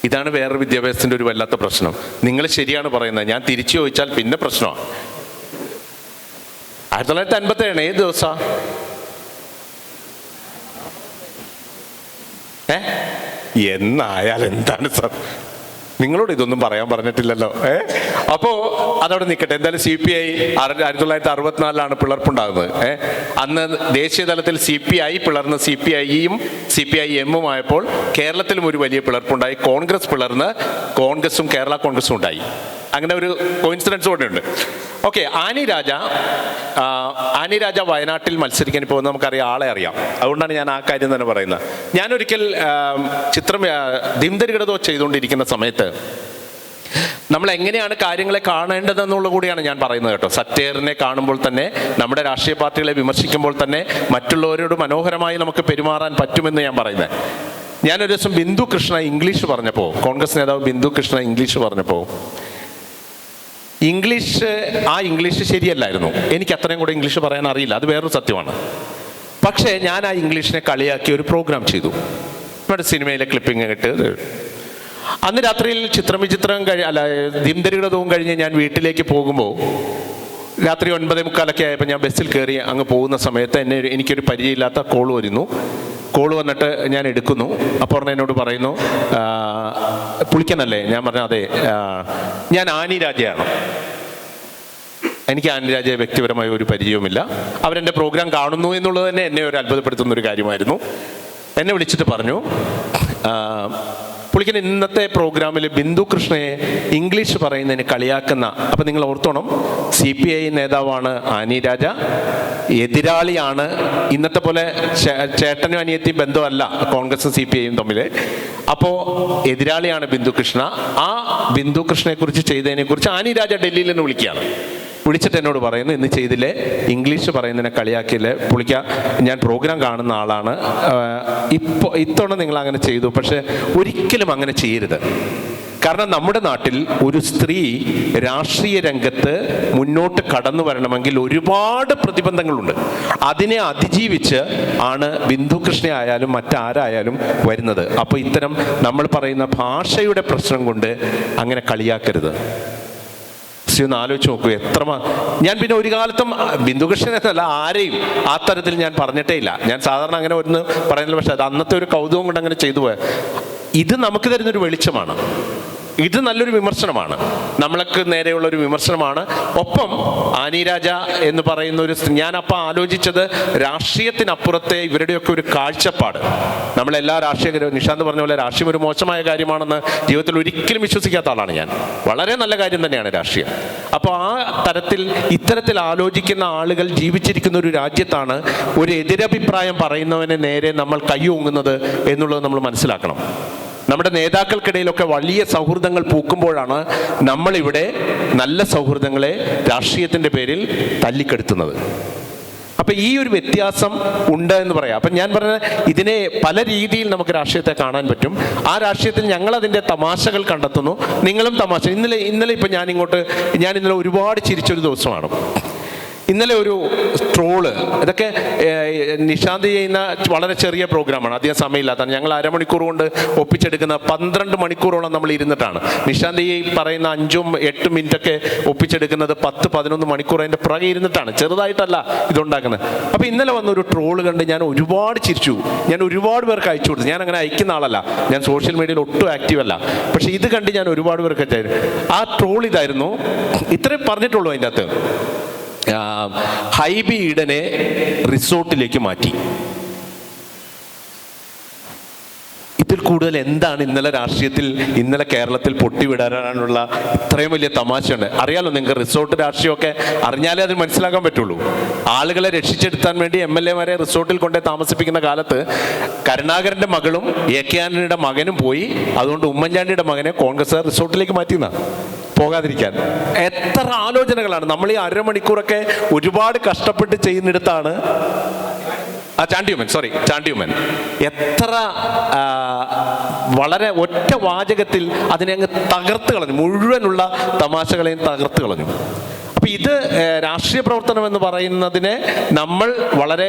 ഇതാണ് വേറൊരു വിദ്യാഭ്യാസത്തിൻ്റെ ഒരു വല്ലാത്ത പ്രശ്നം. നിങ്ങൾ ശരിയാണ് പറയുന്നത്, ഞാൻ തിരിച്ചു ചോദിച്ചാൽ പിന്നെ പ്രശ്നമാണ്. 1957 ഏത് ദിവസമാണ്? എന്നായാൽ എന്താണ് സാർ, നിങ്ങളോട് ഇതൊന്നും പറയാൻ പറഞ്ഞിട്ടില്ലല്ലോ. അപ്പോ അതവിടെ നിൽക്കട്ടെ. എന്തായാലും CPI 1964 പിളർപ്പുണ്ടാകുന്നത്. അന്ന് ദേശീയ തലത്തിൽ CPI പിളർന്ന് CPIയും CPIM ആയപ്പോൾ കേരളത്തിലും ഒരു വലിയ പിളർപ്പുണ്ടായി. കോൺഗ്രസ് പിളർന്ന് കോൺഗ്രസും കേരള കോൺഗ്രസും ഉണ്ടായി. അങ്ങനെ ഒരു കോയിൻസിഡൻസ് കൂടെ ഉണ്ട്. ഓക്കെ, ആനി രാജ വയനാട്ടിൽ മത്സരിക്കാൻ ഇപ്പോൾ നമുക്കറിയാം, ആളെ അറിയാം. അതുകൊണ്ടാണ് ഞാൻ ആ കാര്യം തന്നെ പറയുന്നത്. ഞാനൊരിക്കൽ ദിംതരികിടതോ ചെയ്തുകൊണ്ടിരിക്കുന്ന സമയത്ത് നമ്മൾ എങ്ങനെയാണ് കാര്യങ്ങളെ കാണേണ്ടതെന്നുള്ള കൂടിയാണ് ഞാൻ പറയുന്നത് കേട്ടോ. സറ്റയറിനെ കാണുമ്പോൾ തന്നെ, നമ്മുടെ രാഷ്ട്രീയ പാർട്ടികളെ വിമർശിക്കുമ്പോൾ തന്നെ മറ്റുള്ളവരോട് മനോഹരമായി നമുക്ക് പെരുമാറാൻ പറ്റുമെന്ന് ഞാൻ പറയുന്നത്. ഞാനൊരു ദിവസം ബിന്ദു കൃഷ്ണ ഇംഗ്ലീഷ് പറഞ്ഞപ്പോൾ, കോൺഗ്രസ് നേതാവ് ബിന്ദു കൃഷ്ണ ഇംഗ്ലീഷ് പറഞ്ഞപ്പോൾ, ഇംഗ്ലീഷ് ശരിയല്ലായിരുന്നു. എനിക്ക് അത്രയും കൂടെ ഇംഗ്ലീഷ് പറയാൻ അറിയില്ല, അത് വേറൊരു സത്യമാണ്. പക്ഷേ ഞാൻ ആ ഇംഗ്ലീഷിനെ കളിയാക്കി ഒരു പ്രോഗ്രാം ചെയ്തു. നമ്മുടെ സിനിമയിലെ ക്ലിപ്പിംഗ് ഇട്ട് അന്ന് രാത്രിയിൽ ദിംതരികിടതവും കഴിഞ്ഞ് ഞാൻ വീട്ടിലേക്ക് പോകുമ്പോൾ രാത്രി 9:45 ആയപ്പോൾ ഞാൻ ബസ്സിൽ കയറി അങ്ങ് പോകുന്ന സമയത്ത് എനിക്കൊരു പരിചയമില്ലാത്ത കോൾ വരുന്നു. കോൾ വന്നിട്ട് ഞാൻ എടുക്കുന്നു. അപ്പോൾ എന്നോട് പറയുന്നു, പുളിക്കനല്ലേ? ഞാൻ പറഞ്ഞു അതെ, ഞാൻ ആനി രാജയാണ്. എനിക്ക് ആനി രാജയെ വ്യക്തിപരമായ ഒരു പരിചയവുമില്ല. അവരെൻ്റെ പ്രോഗ്രാം കാണുന്നു എന്നുള്ളത് തന്നെ എന്നെ ഒരു അത്ഭുതപ്പെടുത്തുന്ന ഒരു കാര്യമായിരുന്നു. എന്നെ വിളിച്ചിട്ട് പറഞ്ഞു, പുള്ളിക്കൻ ഇന്നത്തെ പ്രോഗ്രാമിൽ ബിന്ദു കൃഷ്ണയെ ഇംഗ്ലീഷ് പറയുന്നതിന് കളിയാക്കുന്ന, അപ്പം നിങ്ങൾ ഓർത്തോണം, CPI നേതാവാണ് ആനി രാജ, എതിരാളിയാണ്. ഇന്നത്തെ പോലെ ചേട്ടനും അനിയത്തിയും ബന്ധമല്ല കോൺഗ്രസും CPIയും തമ്മിൽ. അപ്പോൾ എതിരാളിയാണ് ബിന്ദു കൃഷ്ണ. ആ ബിന്ദു കൃഷ്ണയെക്കുറിച്ച് ചെയ്തതിനെക്കുറിച്ച് ആനി രാജ ഡൽഹിയിൽ നിന്ന് വിളിച്ചിട്ട് എന്നോട് പറയുന്നു, ഇന്ന് ചെയ്തില്ലേ, ഇംഗ്ലീഷ് പറയുന്നതിനെ കളിയാക്കിയില്ലേ, പുള്ളിക്ക ഞാൻ പ്രോഗ്രാം കാണുന്ന ആളാണ്, ഇത്തവണ നിങ്ങൾ അങ്ങനെ ചെയ്തു, പക്ഷെ ഒരിക്കലും അങ്ങനെ ചെയ്യരുത്. കാരണം നമ്മുടെ നാട്ടിൽ ഒരു സ്ത്രീ രാഷ്ട്രീയ രംഗത്ത് മുന്നോട്ട് കടന്നു വരണമെങ്കിൽ ഒരുപാട് പ്രതിബന്ധങ്ങളുണ്ട്. അതിനെ അതിജീവിച്ച് ആണ് ബിന്ദു കൃഷ്ണ ആയാലും മറ്റാരായാലും വരുന്നത്. അപ്പോൾ ഇത്തരം നമ്മൾ പറയുന്ന ഭാഷയുടെ പ്രശ്നം കൊണ്ട് അങ്ങനെ കളിയാക്കരുത്. ഒന്ന് ആലോചിച്ച് നോക്കൂ. ഞാൻ പിന്നെ ഒരു കാലത്തും ബിന്ദുകൃഷ്ണനല്ല ആരെയും ആ തരത്തിൽ ഞാൻ പറഞ്ഞിട്ടേ ഇല്ല. ഞാൻ സാധാരണ അങ്ങനെ ഒന്ന് പറയുന്നില്ല. പക്ഷെ അത് അന്നത്തെ ഒരു കൗതുകം കൊണ്ട് അങ്ങനെ ചെയ്തു പോയത്. ഇത് നമുക്ക് തരുന്നൊരു വെളിച്ചമാണ്. ഇത് നല്ലൊരു വിമർശനമാണ്, നമ്മൾക്ക് നേരെയുള്ളൊരു വിമർശനമാണ്. ഒപ്പം ആനി രാജ എന്ന് പറയുന്ന ഒരു ഞാനപ്പം ആലോചിച്ചത് രാഷ്ട്രീയത്തിനപ്പുറത്തെ ഇവരുടെയൊക്കെ ഒരു കാഴ്ചപ്പാട്. നമ്മളെല്ലാ രാഷ്ട്രീയക്കാരും നിഷാന്ത് പറഞ്ഞ പോലെ രാഷ്ട്രീയം ഒരു മോശമായ കാര്യമാണെന്ന് ജീവിതത്തിൽ ഒരിക്കലും വിശ്വസിക്കാത്ത ആളാണ് ഞാൻ. വളരെ നല്ല കാര്യം തന്നെയാണ് രാഷ്ട്രീയം. അപ്പോൾ ആ തരത്തിൽ ഇത്തരത്തിൽ ആലോചിക്കുന്ന ആളുകൾ ജീവിച്ചിരിക്കുന്ന ഒരു രാജ്യത്താണ് ഒരു എതിരഭിപ്രായം പറയുന്നവനെ നേരെ നമ്മൾ കൈയൊങ്ങുന്നത് എന്നുള്ളത് നമ്മൾ മനസ്സിലാക്കണം. നമ്മുടെ നേതാക്കൾക്കിടയിലൊക്കെ വലിയ സൗഹൃദങ്ങൾ പൂക്കുമ്പോഴാണ് നമ്മളിവിടെ നല്ല സൗഹൃദങ്ങളെ രാഷ്ട്രീയത്തിൻ്റെ പേരിൽ തല്ലിക്കെടുത്തുന്നത്. അപ്പം ഈ ഒരു വ്യത്യാസം ഉണ്ട് എന്ന് പറയാം. അപ്പം ഞാൻ പറഞ്ഞ ഇതിനെ പല രീതിയിൽ നമുക്ക് രാഷ്ട്രീയത്തെ കാണാൻ പറ്റും. ആ രാഷ്ട്രീയത്തിൽ ഞങ്ങളതിൻ്റെ തമാശകൾ കണ്ടെത്തുന്നു. നിങ്ങളും തമാശ. ഇന്നലെ ഇപ്പം ഞാൻ ഇന്നലെ ഒരുപാട് ചിരിച്ചൊരു ദിവസമാണ്. ഇന്നലെ ഒരു ട്രോള്, ഇതൊക്കെ നിഷാന്ത് ചെയ്യുന്ന വളരെ ചെറിയ പ്രോഗ്രാമാണ്, അധികം സമയമില്ലാത്തതാണ്. ഞങ്ങൾ അരമണിക്കൂർ കൊണ്ട് ഒപ്പിച്ചെടുക്കുന്ന 12 മണിക്കൂറോളം നമ്മൾ ഇരുന്നിട്ടാണ്. നിഷാന്ത് ഈ പറയുന്ന 5-8 മിനിറ്റൊക്കെ ഒപ്പിച്ചെടുക്കുന്നത് 10-11 മണിക്കൂർ അതിൻ്റെ പുറകെ ഇരുന്നിട്ടാണ്. ചെറുതായിട്ടല്ല ഇതുണ്ടാക്കുന്നത്. അപ്പോൾ ഇന്നലെ വന്നൊരു ട്രോള് കണ്ട് ഞാൻ ഒരുപാട് ചിരിച്ചു. ഞാൻ ഒരുപാട് പേർക്ക് അയച്ചു കൊടുത്തു. ഞാൻ അങ്ങനെ അയക്കുന്ന ആളല്ല, ഞാൻ സോഷ്യൽ മീഡിയയിൽ ഒട്ടും ആക്റ്റീവ് അല്ല. പക്ഷേ ഇത് കണ്ട് ഞാൻ ഒരുപാട് പേർക്ക് അയച്ചായിരുന്നു. ആ ട്രോൾ ഇതായിരുന്നു, ഇത്രയും പറഞ്ഞിട്ടുള്ളൂ അതിൻ്റെ അകത്ത്. ഹൈബി ഈഡനെ റിസോർട്ടിലേക്ക് മാറ്റി. ഇതിൽ കൂടുതൽ എന്താണ് ഇന്നലെ കേരളത്തിൽ പൊട്ടിവിടാനുള്ള ഇത്രയും വലിയ തമാശയുണ്ട്? അറിയാലോ നിങ്ങൾക്ക്, റിസോർട്ട് രാഷ്ട്രീയമൊക്കെ അറിഞ്ഞാലേ അത് മനസ്സിലാക്കാൻ പറ്റുള്ളൂ. ആളുകളെ രക്ഷിച്ചെടുത്താൻ വേണ്ടി MLA-മാരെ റിസോർട്ടിൽ കൊണ്ടേ താമസിപ്പിക്കുന്ന കാലത്ത് കരുണാകരൻ്റെ മകളും AK ആന്റണിയുടെ മകനും പോയി. അതുകൊണ്ട് ഉമ്മൻചാണ്ടിയുടെ മകനെ കോൺഗ്രസ് റിസോർട്ടിലേക്ക് മാറ്റിയെന്നാ പോകാതിരിക്കാൻ. എത്ര ആലോചനകളാണ് നമ്മൾ ഈ അരമണിക്കൂറൊക്കെ ഒരുപാട് കഷ്ടപ്പെട്ട് ചെയ്യുന്നിടത്താണ് ചാണ്ടിയുമൻ എത്ര വളരെ ഒറ്റ വാചകത്തിൽ അതിനെ അങ്ങ് തകർത്ത് കളഞ്ഞു. മുഴുവനുള്ള തമാശകളെയും തകർത്ത് കളഞ്ഞു. അപ്പം ഇത് രാഷ്ട്രീയ പ്രവർത്തനം എന്ന് പറയുന്നതിനെ നമ്മൾ വളരെ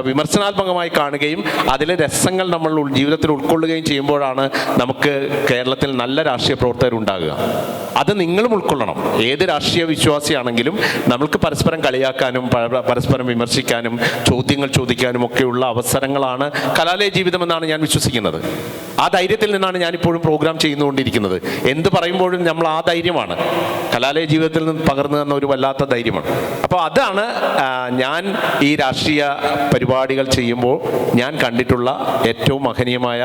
വിമർശനാത്മകമായി കാണുകയും അതിലെ രസങ്ങൾ നമ്മൾ ജീവിതത്തിൽ ഉൾക്കൊള്ളുകയും ചെയ്യുമ്പോഴാണ് നമുക്ക് കേരളത്തിൽ നല്ല രാഷ്ട്രീയ പ്രവർത്തകരുണ്ടാകുക. അത് നിങ്ങളും ഉൾക്കൊള്ളണം. ഏത് രാഷ്ട്രീയ വിശ്വാസിയാണെങ്കിലും നമ്മൾക്ക് പരസ്പരം കളിയാക്കാനും പരസ്പരം വിമർശിക്കാനും ചോദ്യങ്ങൾ ചോദിക്കാനും ഒക്കെയുള്ള അവസരങ്ങളാണ് കലാലയ ജീവിതം എന്നാണ് ഞാൻ വിശ്വസിക്കുന്നത്. ആ ധൈര്യത്തിൽ നിന്നാണ് ഞാനിപ്പോഴും പ്രോഗ്രാം ചെയ്തുകൊണ്ടിരിക്കുന്നത്. എന്ത് പറയുമ്പോഴും നമ്മൾ ആ ധൈര്യമാണ് കലാലയ ജീവിതത്തിൽ നിന്ന് പകർന്നു തന്ന ഒരു വല്ലാത്ത ധൈര്യമാണ്. അപ്പോൾ അതാണ് ഞാൻ ഈ രാഷ്ട്രീയ പരിപാടികൾ ചെയ്യുമ്പോൾ ഞാൻ കണ്ടിട്ടുള്ള ഏറ്റവും മഹനീയമായ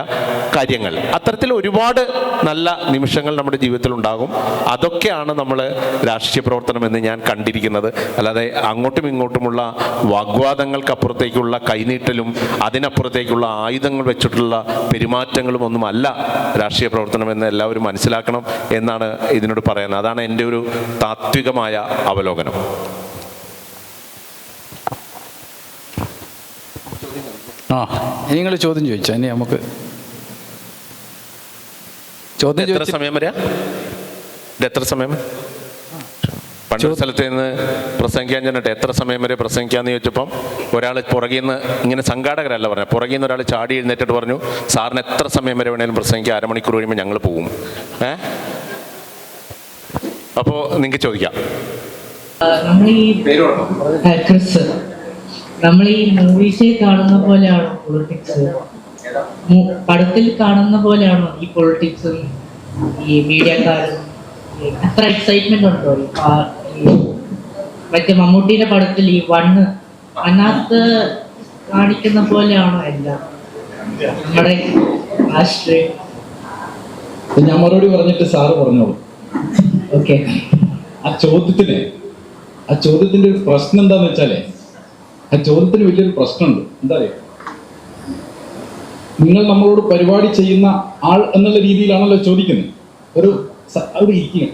കാര്യങ്ങൾ. അത്തരത്തിൽ ഒരുപാട് നല്ല നിമിഷങ്ങൾ നമ്മുടെ ജീവിതത്തിൽ ഉണ്ടാകും. അതൊക്കെയാണ് നമ്മൾ രാഷ്ട്രീയ പ്രവർത്തനം എന്ന് ഞാൻ കണ്ടിരിക്കുന്നത്. അല്ലാതെ അങ്ങോട്ടും ഇങ്ങോട്ടുമുള്ള വാഗ്വാദങ്ങൾക്കപ്പുറത്തേക്കുള്ള കൈനീട്ടലും അതിനപ്പുറത്തേക്കുള്ള ആയുധങ്ങൾ വെച്ചിട്ടുള്ള പെരുമാറ്റങ്ങളും ഒന്നുമല്ല രാഷ്ട്രീയ പ്രവർത്തനം എന്ന് എല്ലാവരും മനസ്സിലാക്കണം എന്നാണ് ഇതിനോട് പറയുന്നത്. അതാണ് എൻ്റെ ഒരു താത്വികമായ അവലോകനം. നിങ്ങൾ ചോദ്യം ചോദിച്ചാൽ ഇനി നമുക്ക് ചോദ്യം എത്ര സമയം വരെയാ? ഇത് എത്ര സമയം? പണ്ട് സ്ഥലത്ത് നിന്ന് പ്രസംഗിക്കാൻ ചെന്നിട്ട് എത്ര സമയം വരെ പ്രസംഗിക്കാന്ന് ചോദിച്ചപ്പം ഒരാൾ പുറകിൽ നിന്ന്, ഇങ്ങനെ സംഘാടകരല്ല പറഞ്ഞത്, പുറകിൽ നിന്ന് ഒരാൾ ചാടി എഴുന്നേറ്റിട്ട് പറഞ്ഞു, സാറിന് എത്ര സമയം വരെ വേണേലും പ്രസംഗിക്കുക, അരമണിക്കൂർ കഴിയുമ്പോൾ ഞങ്ങൾ പോകും. അപ്പോൾ നിങ്ങൾക്ക് ചോദിക്കാം. നമ്മൾ ഈ മൂവീസിൽ കാണുന്ന പോലെയാണോ പൊളിറ്റിക്സ്? പടത്തിൽ കാണുന്ന പോലെയാണോ ഈ പൊളിറ്റിക്സും ഈ മീഡിയക്കാരും? അത്ര എക്സൈറ്റ്മെന്റ് ഉണ്ടോ? മറ്റേ മമ്മൂട്ടിയുടെ പടത്തിൽ ഈ അതിനകത്ത് കാണിക്കുന്ന പോലെയാണോ എല്ലാം നമ്മുടെ രാഷ്ട്രീയം? ഞാൻ മറുപടി പറഞ്ഞിട്ട് സാറ് പറഞ്ഞോളൂ. ഓക്കെ. ആ ചോദ്യത്തിന്റെ ഒരു പ്രശ്നം എന്താന്ന് വെച്ചാലേ, ആ ചോദ്യത്തിന് വലിയൊരു പ്രശ്നമുണ്ട്. എന്താ പറയുക, നിങ്ങൾ നമ്മളോട് പരിപാടി ചെയ്യുന്ന ആൾ എന്നുള്ള രീതിയിലാണല്ലോ ചോദിക്കുന്നത്. അവിടെ ഇരിക്കുക.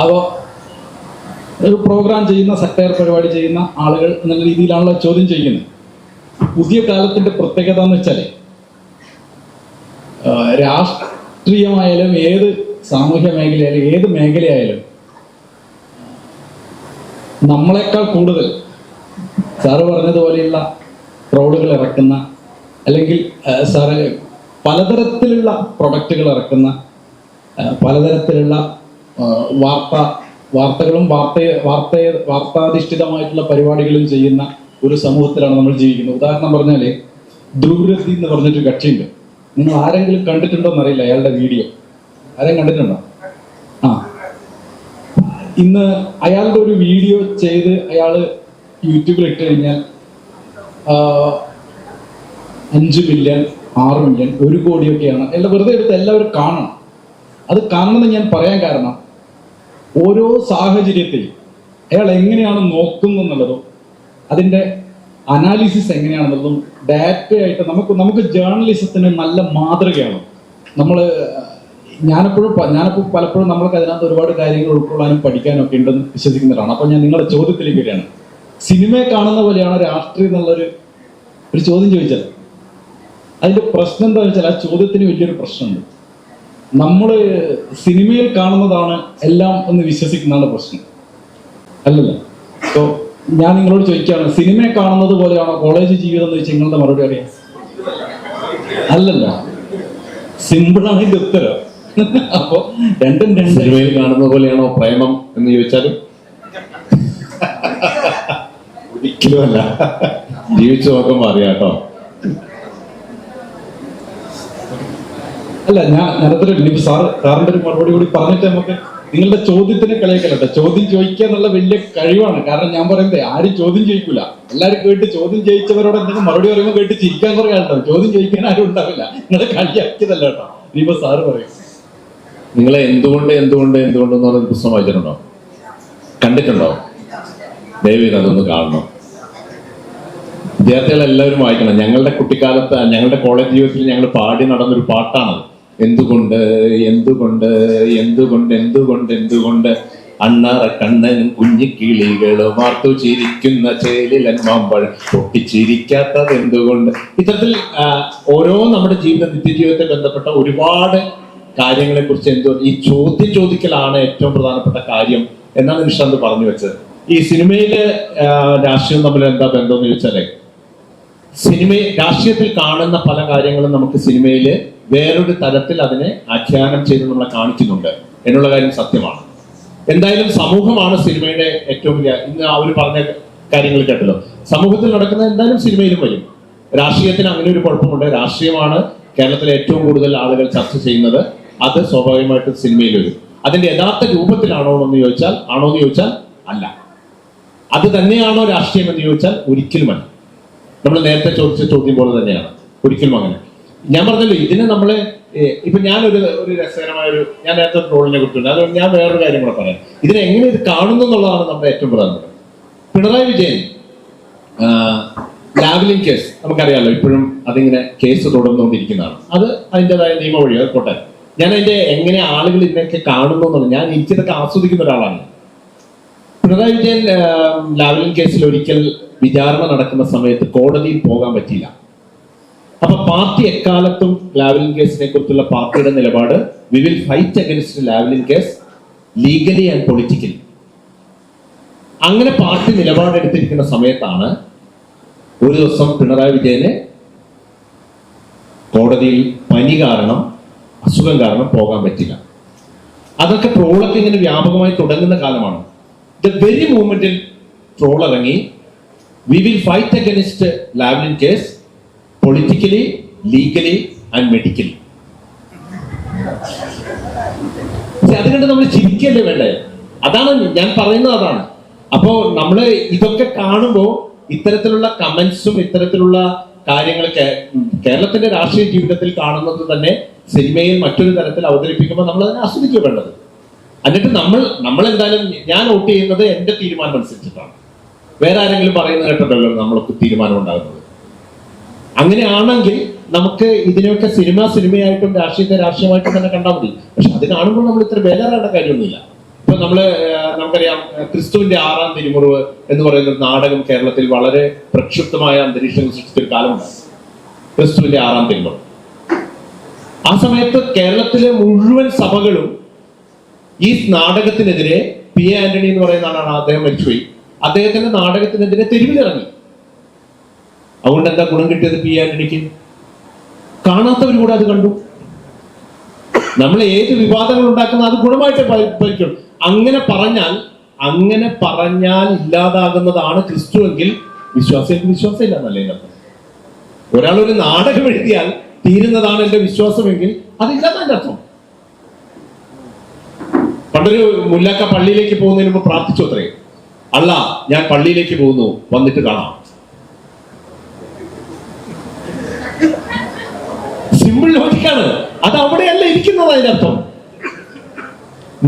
അപ്പോൾ ഒരു പ്രോഗ്രാം ചെയ്യുന്ന സെക്ടർ പരിപാടി ചെയ്യുന്ന ആളുകൾ എന്നുള്ള രീതിയിലാണല്ലോ ചോദ്യം ചെയ്യുന്നത്. പുതിയ കാലത്തിന്റെ പ്രത്യേകത എന്ന് വെച്ചാൽ രാഷ്ട്രീയമായാലും ഏത് സാമൂഹ്യ മേഖലയായാലും ഏത് മേഖലയായാലും നമ്മളെക്കാൾ കൂടുതൽ സാറ് പറഞ്ഞതുപോലെയുള്ള ക്രൗഡുകൾ ഇറക്കുന്ന, അല്ലെങ്കിൽ സാറ് പലതരത്തിലുള്ള പ്രൊഡക്റ്റുകൾ ഇറക്കുന്ന, പലതരത്തിലുള്ള വാർത്തകളും വാർത്താധിഷ്ഠിതമായിട്ടുള്ള പരിപാടികളും ചെയ്യുന്ന ഒരു സമൂഹത്തിലാണ് നമ്മൾ ജീവിക്കുന്നത്. ഉദാഹരണം പറഞ്ഞാൽ ധ്രുവരതി എന്ന് പറഞ്ഞൊരു കക്ഷിയുണ്ട്. നിങ്ങൾ ആരെങ്കിലും കണ്ടിട്ടുണ്ടോ എന്നറിയില്ല അയാളുടെ വീഡിയോ. ആരെയും കണ്ടിട്ടുണ്ടോ? ഇന്ന് അയാളുടെ ഒരു വീഡിയോ ചെയ്ത് അയാൾ യൂട്യൂബിൽ ഇട്ട് കഴിഞ്ഞാൽ 5 മില്യൺ 6 മില്യൺ 1 കോടിയൊക്കെയാണ്. എല്ലാം വെറുതെ എടുത്ത് എല്ലാവരും കാണണം. അത് കാണണമെന്ന് ഞാൻ പറയാൻ കാരണം, ഓരോ സാഹചര്യത്തെയും അയാൾ എങ്ങനെയാണ് നോക്കുന്നതെന്നുള്ളതും അതിൻ്റെ അനാലിസിസ് എങ്ങനെയാണെന്നുള്ളതും ഡാറ്റയായിട്ട് നമുക്ക് ജേർണലിസത്തിന് നല്ല മാതൃകയാണ്. ഞാനിപ്പോൾ പലപ്പോഴും നമ്മൾക്ക് അതിനകത്ത് ഒരുപാട് കാര്യങ്ങൾ ഉൾക്കൊള്ളാനും പഠിക്കാനും ഒക്കെ ഉണ്ടെന്ന് വിശ്വസിക്കുന്നതാണ്. അപ്പോൾ ഞാൻ നിങ്ങളുടെ ചോദ്യത്തിലേക്ക് വരികയാണ്. സിനിമയെ കാണുന്ന പോലെയാണ് രാഷ്ട്രീയം എന്നുള്ളൊരു ചോദ്യം ചോദിച്ചത്. അതിന്റെ പ്രശ്നം എന്താണെന്ന് വെച്ചാൽ, ആ ചോദ്യത്തിന് വലിയൊരു പ്രശ്നമുണ്ട്. നമ്മൾ സിനിമയിൽ കാണുന്നതാണ് എല്ലാം എന്ന് വിശ്വസിക്കുന്നതാണ് പ്രശ്നം, അല്ലല്ലോ. സോ ഞാൻ നിങ്ങളോട് ചോദിക്കുകയാണ്, സിനിമയെ കാണുന്നത് പോലെയാണോ കോളേജ് ജീവിതം എന്ന് വെച്ചാൽ നിങ്ങളുടെ മറുപടി അറിയാം? അല്ലല്ലോ, സിമ്പിളാണ് ഇതിന്റെ ഉത്തരം. അപ്പോ രണ്ടും സിനിമയിൽ കാണുന്ന പോലെയാണോ പ്രേമം എന്ന് ചോദിച്ചാലും ഒരിക്കലും അല്ല. ജീവിച്ചു നോക്കുമ്പോൾ അറിയാം കേട്ടോ. അല്ല, ഞാനത്ര സാറിന്റെ ഒരു മറുപടി കൂടി പറഞ്ഞിട്ട് നമുക്ക് നിങ്ങളുടെ ചോദ്യത്തിനെ കളിയാക്കല്ലോ. ചോദ്യം ചോദിക്കുക എന്നുള്ള വലിയ കഴിവാണ്. കാരണം ഞാൻ പറയുന്നത് ആരും ചോദ്യം ചോദിക്കൂല. എല്ലാവരും കേട്ട് ചോദ്യം ചോദിച്ചവരോട് എന്തെങ്കിലും മറുപടി പറയുമ്പോൾ കേട്ട് ചിരിക്കാൻ കുറേ ആളുണ്ടാവും. ചോദ്യം ചോദിക്കാൻ ആരും ഉണ്ടാവില്ല. നിങ്ങളെ കളിയാക്കിയതല്ല കേട്ടോ. ഇനിയിപ്പോ സാറ് പറയും. നിങ്ങളെ എന്തുകൊണ്ട് എന്ന് പറഞ്ഞൊരു പുസ്തകം വായിച്ചിട്ടുണ്ടോ? കണ്ടിട്ടുണ്ടോ? ദയവേത് അതൊന്ന് കാണണം. വിദ്യാർത്ഥികളെല്ലാവരും വായിക്കണം. ഞങ്ങളുടെ കുട്ടിക്കാലത്ത്, ഞങ്ങളുടെ കോളേജ് ജീവിതത്തിൽ ഞങ്ങൾ പാടി നടന്നൊരു പാട്ടാണ്. എന്തുകൊണ്ട് എന്തുകൊണ്ട് എന്തുകൊണ്ട് എന്തുകൊണ്ട് എന്തുകൊണ്ട് അണ്ണാറ കണ്ണൻ കുഞ്ഞിക്കിളികളും മാർത്തു ചിരിക്കുന്ന ചേലിലൻ മാമ്പഴം പൊട്ടിച്ചിരിക്കാത്തത് എന്തുകൊണ്ട്. ഇത്തരത്തിൽ ഓരോ നമ്മുടെ നിത്യജീവിതത്തെ ബന്ധപ്പെട്ട ഒരുപാട് കാര്യങ്ങളെ കുറിച്ച് ഈ ചോദ്യം ചോദിക്കലാണ് ഏറ്റവും പ്രധാനപ്പെട്ട കാര്യം എന്നാണ് നിഷാന്ത് പറഞ്ഞു വെച്ചത്. ഈ സിനിമയില് രാഷ്ട്രീയം തമ്മിൽ എന്താ ബന്ധം എന്ന് ചോദിച്ചാലേ, രാഷ്ട്രീയത്തിൽ കാണുന്ന പല കാര്യങ്ങളും നമുക്ക് സിനിമയിൽ വേറൊരു തരത്തിൽ അതിനെ ആഖ്യാനം ചെയ്ത് നമ്മളെ കാണിക്കുന്നുണ്ട് എന്നുള്ള കാര്യം സത്യമാണ്. എന്തായാലും സമൂഹമാണ് സിനിമയുടെ ഏറ്റവും വലിയ, ഇന്ന് അവർ പറഞ്ഞ കാര്യങ്ങൾ കേട്ടല്ലോ, സമൂഹത്തിൽ നടക്കുന്ന എന്തായാലും സിനിമയിലും വരും. രാഷ്ട്രീയത്തിന് അങ്ങനെ ഒരു കുഴപ്പമുണ്ട്, രാഷ്ട്രീയമാണ് കേരളത്തിലെ ഏറ്റവും കൂടുതൽ ആളുകൾ ചർച്ച ചെയ്യുന്നത്, അത് സ്വാഭാവികമായിട്ടും സിനിമയിൽ വരും. അതിന്റെ യഥാർത്ഥ രൂപത്തിലാണോ എന്ന് ചോദിച്ചാൽ അല്ല. അത് തന്നെയാണോ രാഷ്ട്രീയം എന്ന് ചോദിച്ചാൽ ഒരിക്കലും അല്ല. നമ്മൾ നേരത്തെ ചോദിച്ച ചോദ്യം പോലെ തന്നെയാണ്, ഒരിക്കലും അങ്ങനെ. ഞാൻ പറഞ്ഞല്ലോ, ഇതിനെ നമ്മള് ഇപ്പൊ ഞാനൊരു രസകരമായ ഞാൻ നേരത്തെ ട്രോളിനെ കുറിച്ചുണ്ട്, അതുകൊണ്ട് ഞാൻ വേറൊരു കാര്യം കൂടെ പറയാം. ഇതിനെ എങ്ങനെ ഇത് കാണുന്നു എന്നുള്ളതാണ് നമ്മുടെ ഏറ്റവും പ്രധാനപ്പെട്ടത്. പിണറായി വിജയൻ ലാവ്ലിൻ കേസ് നമുക്കറിയാമല്ലോ, ഇപ്പോഴും അതിങ്ങനെ കേസ് തുടർന്നുകൊണ്ടിരിക്കുന്നതാണ്. അത് അതിൻ്റെതായ നിയമ വഴി അത് പോട്ടെ. ഞാൻ അതിന്റെ എങ്ങനെ ആളുകൾ ഇതിനൊക്കെ കാണുന്നു എന്നുള്ളത്, ഞാൻ എനിക്കിതൊക്കെ ആസ്വദിക്കുന്ന ഒരാളാണ്. പിണറായി വിജയൻ ലാവ്ലിൻ കേസിൽ ഒരിക്കൽ വിചാരണ നടക്കുന്ന സമയത്ത് കോടതിയിൽ പോകാൻ പറ്റിയില്ല. അപ്പൊ പാർട്ടി എക്കാലത്തും ലാവ്ലിൻ കേസിനെ കുറിച്ചുള്ള പാർട്ടിയുടെ നിലപാട്, we will fight against Lavalin case legally and politically. അങ്ങനെ പാർട്ടി നിലപാടെടുത്തിരിക്കുന്ന സമയത്താണ് ഒരു ദിവസം പിണറായി വിജയന് കോടതിയിൽ പനി കാരണം, അസുഖം കാരണം പോകാൻ പറ്റില്ല. അതൊക്കെ ട്രോളൊക്കെ ഇങ്ങനെ വ്യാപകമായി തുടങ്ങുന്ന കാലമാണ്. ദ വെരി മൂമെന്റിൽ ട്രോൾ ഇറങ്ങി, we will fight against Lavalin case politically, legally and medically. അതുകൊണ്ട് നമ്മൾ ചിരിക്കല്ലേ വേണ്ടേ? അതാണ് ഞാൻ പറയുന്നത്, അതാണ്. അപ്പോ നമ്മള് ഇതൊക്കെ കാണുമ്പോൾ ഇത്തരത്തിലുള്ള കമന്റ്സും ഇത്തരത്തിലുള്ള കാര്യങ്ങൾ കേരളത്തിന്റെ രാഷ്ട്രീയ ജീവിതത്തിൽ കാണുന്നത് തന്നെ സിനിമയിൽ മറ്റൊരു തരത്തിൽ അവതരിപ്പിക്കുമ്പോൾ നമ്മൾ അതിനെ ആസ്വദിക്കുക വേണ്ടത്. എന്നിട്ട് നമ്മൾ എന്തായാലും ഞാൻ വോട്ട് ചെയ്യുന്നത് എന്റെ തീരുമാനം അനുസരിച്ചിട്ടാണ്. വേറെ ആരെങ്കിലും പറയുന്നത് കേട്ടിട്ടല്ലോ നമ്മൾക്ക് തീരുമാനം ഉണ്ടാകുന്നത്. അങ്ങനെയാണെങ്കിൽ നമുക്ക് ഇതിനെയൊക്കെ സിനിമയായിട്ടും രാഷ്ട്രീയമായിട്ടും തന്നെ കണ്ടാൽ മതി. പക്ഷെ അത് കാണുമ്പോൾ നമ്മൾ ഇത്ര ബേജാറാവേണ്ട കാര്യമൊന്നുമില്ല. ഇപ്പൊ നമുക്കറിയാം, ക്രിസ്തുവിന്റെ 6-ാം തിരുമുറിവ് എന്ന് പറയുന്ന നാടകം കേരളത്തിൽ വളരെ പ്രക്ഷുബ്ധമായ അന്തരീക്ഷം സൃഷ്ടിച്ചൊരു കാലമുണ്ടായി. ക്രിസ്തുവിന്റെ 6-ാം തിരുമുറിവ്. ആ സമയത്ത് കേരളത്തിലെ മുഴുവൻ സഭകളും ഈ നാടകത്തിനെതിരെ, പി എ ആന്റണി എന്ന് പറയുന്ന ആളാണ്, അദ്ദേഹം മരിച്ചുപോയി, അദ്ദേഹത്തിന്റെ നാടകത്തിനെതിരെ തെരുവിലിറങ്ങി. അതുകൊണ്ട് എന്താ ഗുണം കിട്ടിയത് പി എ ആന്റണിക്ക്? കാണാത്തവർ കൂടെ അത് കണ്ടു. നമ്മൾ ഏത് വിവാദങ്ങൾ ഉണ്ടാക്കുന്ന അത് ഗുണമായിട്ട് ഭരിക്കും. അങ്ങനെ പറഞ്ഞാൽ ഇല്ലാതാകുന്നതാണ് ക്രിസ്തുവെങ്കിൽ വിശ്വാസികൾക്ക് വിശ്വാസം ഇല്ല എന്നല്ലേ അർത്ഥം. ഒരാളൊരു നാടകം എഴുതിയാൽ തീരുന്നതാണ് എന്റെ വിശ്വാസമെങ്കിൽ അതില്ലാത്തതിന്റെ അർത്ഥം. പണ്ടൊരു മുല്ലാക്ക പള്ളിയിലേക്ക് പോകുന്നതിന് മുമ്പ് പ്രാർത്ഥിച്ചു അത്രേ, അല്ല ഞാൻ പള്ളിയിലേക്ക് പോകുന്നു, വന്നിട്ട് കാണാം. സിമ്പിൾ ലോജിക്കാണ്. അത് അവിടെയല്ല ഇരിക്കുന്നത്. അതിന്റെ അർത്ഥം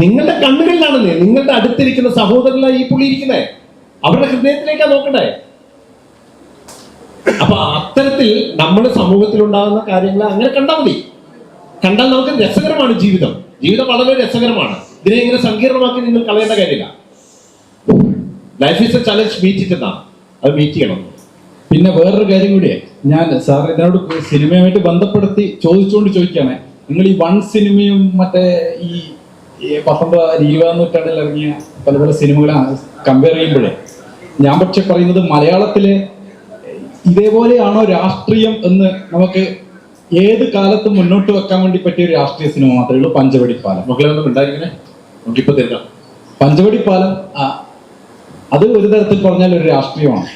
നിങ്ങളുടെ കണ്ണുകളിലാണ്, നിങ്ങളുടെ അടുത്തിരിക്കുന്ന സഹോദരനാണ് ഈ പുള്ളി ഇരിക്കുന്നത്, അവരുടെ ഹൃദയത്തിലേക്കാ നോക്കണ്ടേ. അപ്പൊ അത്തരത്തിൽ നമ്മുടെ സമൂഹത്തിൽ ഉണ്ടാകുന്ന കാര്യങ്ങൾ അങ്ങനെ കണ്ടാൽ മതി. കണ്ടാൽ നമുക്ക് രസകരമാണ് ജീവിതം വളരെ രസകരമാണ്. ഇതിനെ ഇങ്ങനെ സങ്കീർണമാക്കി നിങ്ങൾ കളയേണ്ട കാര്യമില്ല. Life is a challenge, meet it എന്നാണ്, അത് മീറ്റ് ചെയ്യണം. പിന്നെ വേറൊരു കാര്യം കൂടിയേ, ഞാൻ സാർ ഇതിനോട് സിനിമയുമായിട്ട് ബന്ധപ്പെടുത്തി ചോദിക്കുകയാണ്. നിങ്ങൾ ഈ വൺ സിനിമയും മറ്റേ ഈ 19-20 നൂറ്റാണ്ടിൽ ഇറങ്ങിയ പല പല സിനിമകളെ കമ്പയർ ചെയ്യുമ്പോഴേ, ഞാൻ പക്ഷെ പറയുന്നത് മലയാളത്തിലെ ഇതേപോലെയാണോ രാഷ്ട്രീയം എന്ന് നമുക്ക് ഏത് കാലത്തും മുന്നോട്ട് വെക്കാൻ വേണ്ടി പറ്റിയ ഒരു രാഷ്ട്രീയ സിനിമ മാത്രമേ ഉള്ളൂ പഞ്ചവടിപ്പാലം. പഞ്ചവടിപ്പാലം അത് ഒരു തരത്തിൽ പറഞ്ഞാൽ ഒരു രാഷ്ട്രീയമാണ്.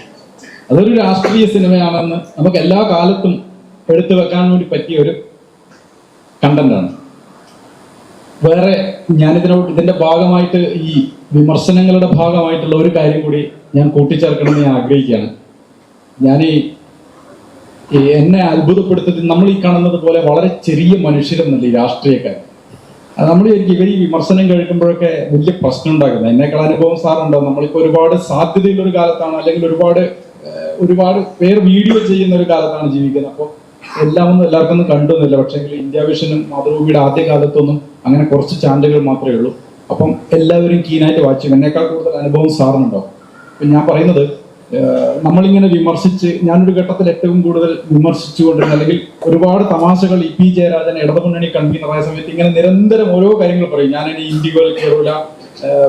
അതൊരു രാഷ്ട്രീയ സിനിമയാണെന്ന് നമുക്ക് എല്ലാ കാലത്തും എടുത്തു വെക്കാൻ വേണ്ടി പറ്റിയ ഒരു കണ്ടന്റാണ്. വേറെ ഇതിന്റെ ഭാഗമായിട്ട് ഈ വിമർശനങ്ങളുടെ ഭാഗമായിട്ടുള്ള ഒരു കാര്യം കൂടി ഞാൻ കൂട്ടിച്ചേർക്കണമെന്ന് ഞാൻ ആഗ്രഹിക്കുകയാണ്. എന്നെ അത്ഭുതപ്പെടുത്തി, നമ്മൾ ഈ കാണുന്നത് പോലെ വളരെ ചെറിയ മനുഷ്യരെന്നല്ല ഈ രാഷ്ട്രീയക്കാർ. നമ്മൾ ഇവർ ഈ വിമർശനം കേൾക്കുമ്പോഴൊക്കെ വലിയ പ്രശ്നം ഉണ്ടാക്കുന്നത്. എന്നേക്കാൾ അനുഭവം സാറുണ്ടോ? നമ്മളിപ്പോൾ ഒരുപാട് സാധ്യതയുള്ള ഒരു കാലത്താണ്, അല്ലെങ്കിൽ ഒരുപാട് പേർ വീഡിയോ ചെയ്യുന്ന ഒരു കാലത്താണ് ജീവിക്കുന്നത്. അപ്പോൾ എല്ലാവർക്കും ഒന്നും കണ്ടൊന്നുമില്ല. പക്ഷേ ഇന്ത്യ വിഷനും മാതൃഭൂമിയുടെ ആദ്യ കാലത്തൊന്നും അങ്ങനെ കുറച്ച് ചാനലുകൾ മാത്രമേ ഉള്ളൂ. അപ്പം എല്ലാവരും കീനായിട്ട് വായിച്ചു. എന്നേക്കാൾ കൂടുതൽ അനുഭവം സാറിനുണ്ടോ? അപ്പം ഞാൻ പറയുന്നത്, നമ്മളിങ്ങനെ വിമർശിച്ച്, ഞാനൊരു ഘട്ടത്തിൽ ഏറ്റവും കൂടുതൽ വിമർശിച്ചുകൊണ്ടിരുന്ന, അല്ലെങ്കിൽ ഒരുപാട് തമാശകൾ പി ജയരാജൻ ഇടതുമുന്നണി കൺവീനറായ സമയത്ത് ഇങ്ങനെ നിരന്തരം ഓരോ കാര്യങ്ങൾ പറയും. ഞാനിനി ഇന്ത്യയിൽ കയറൂല,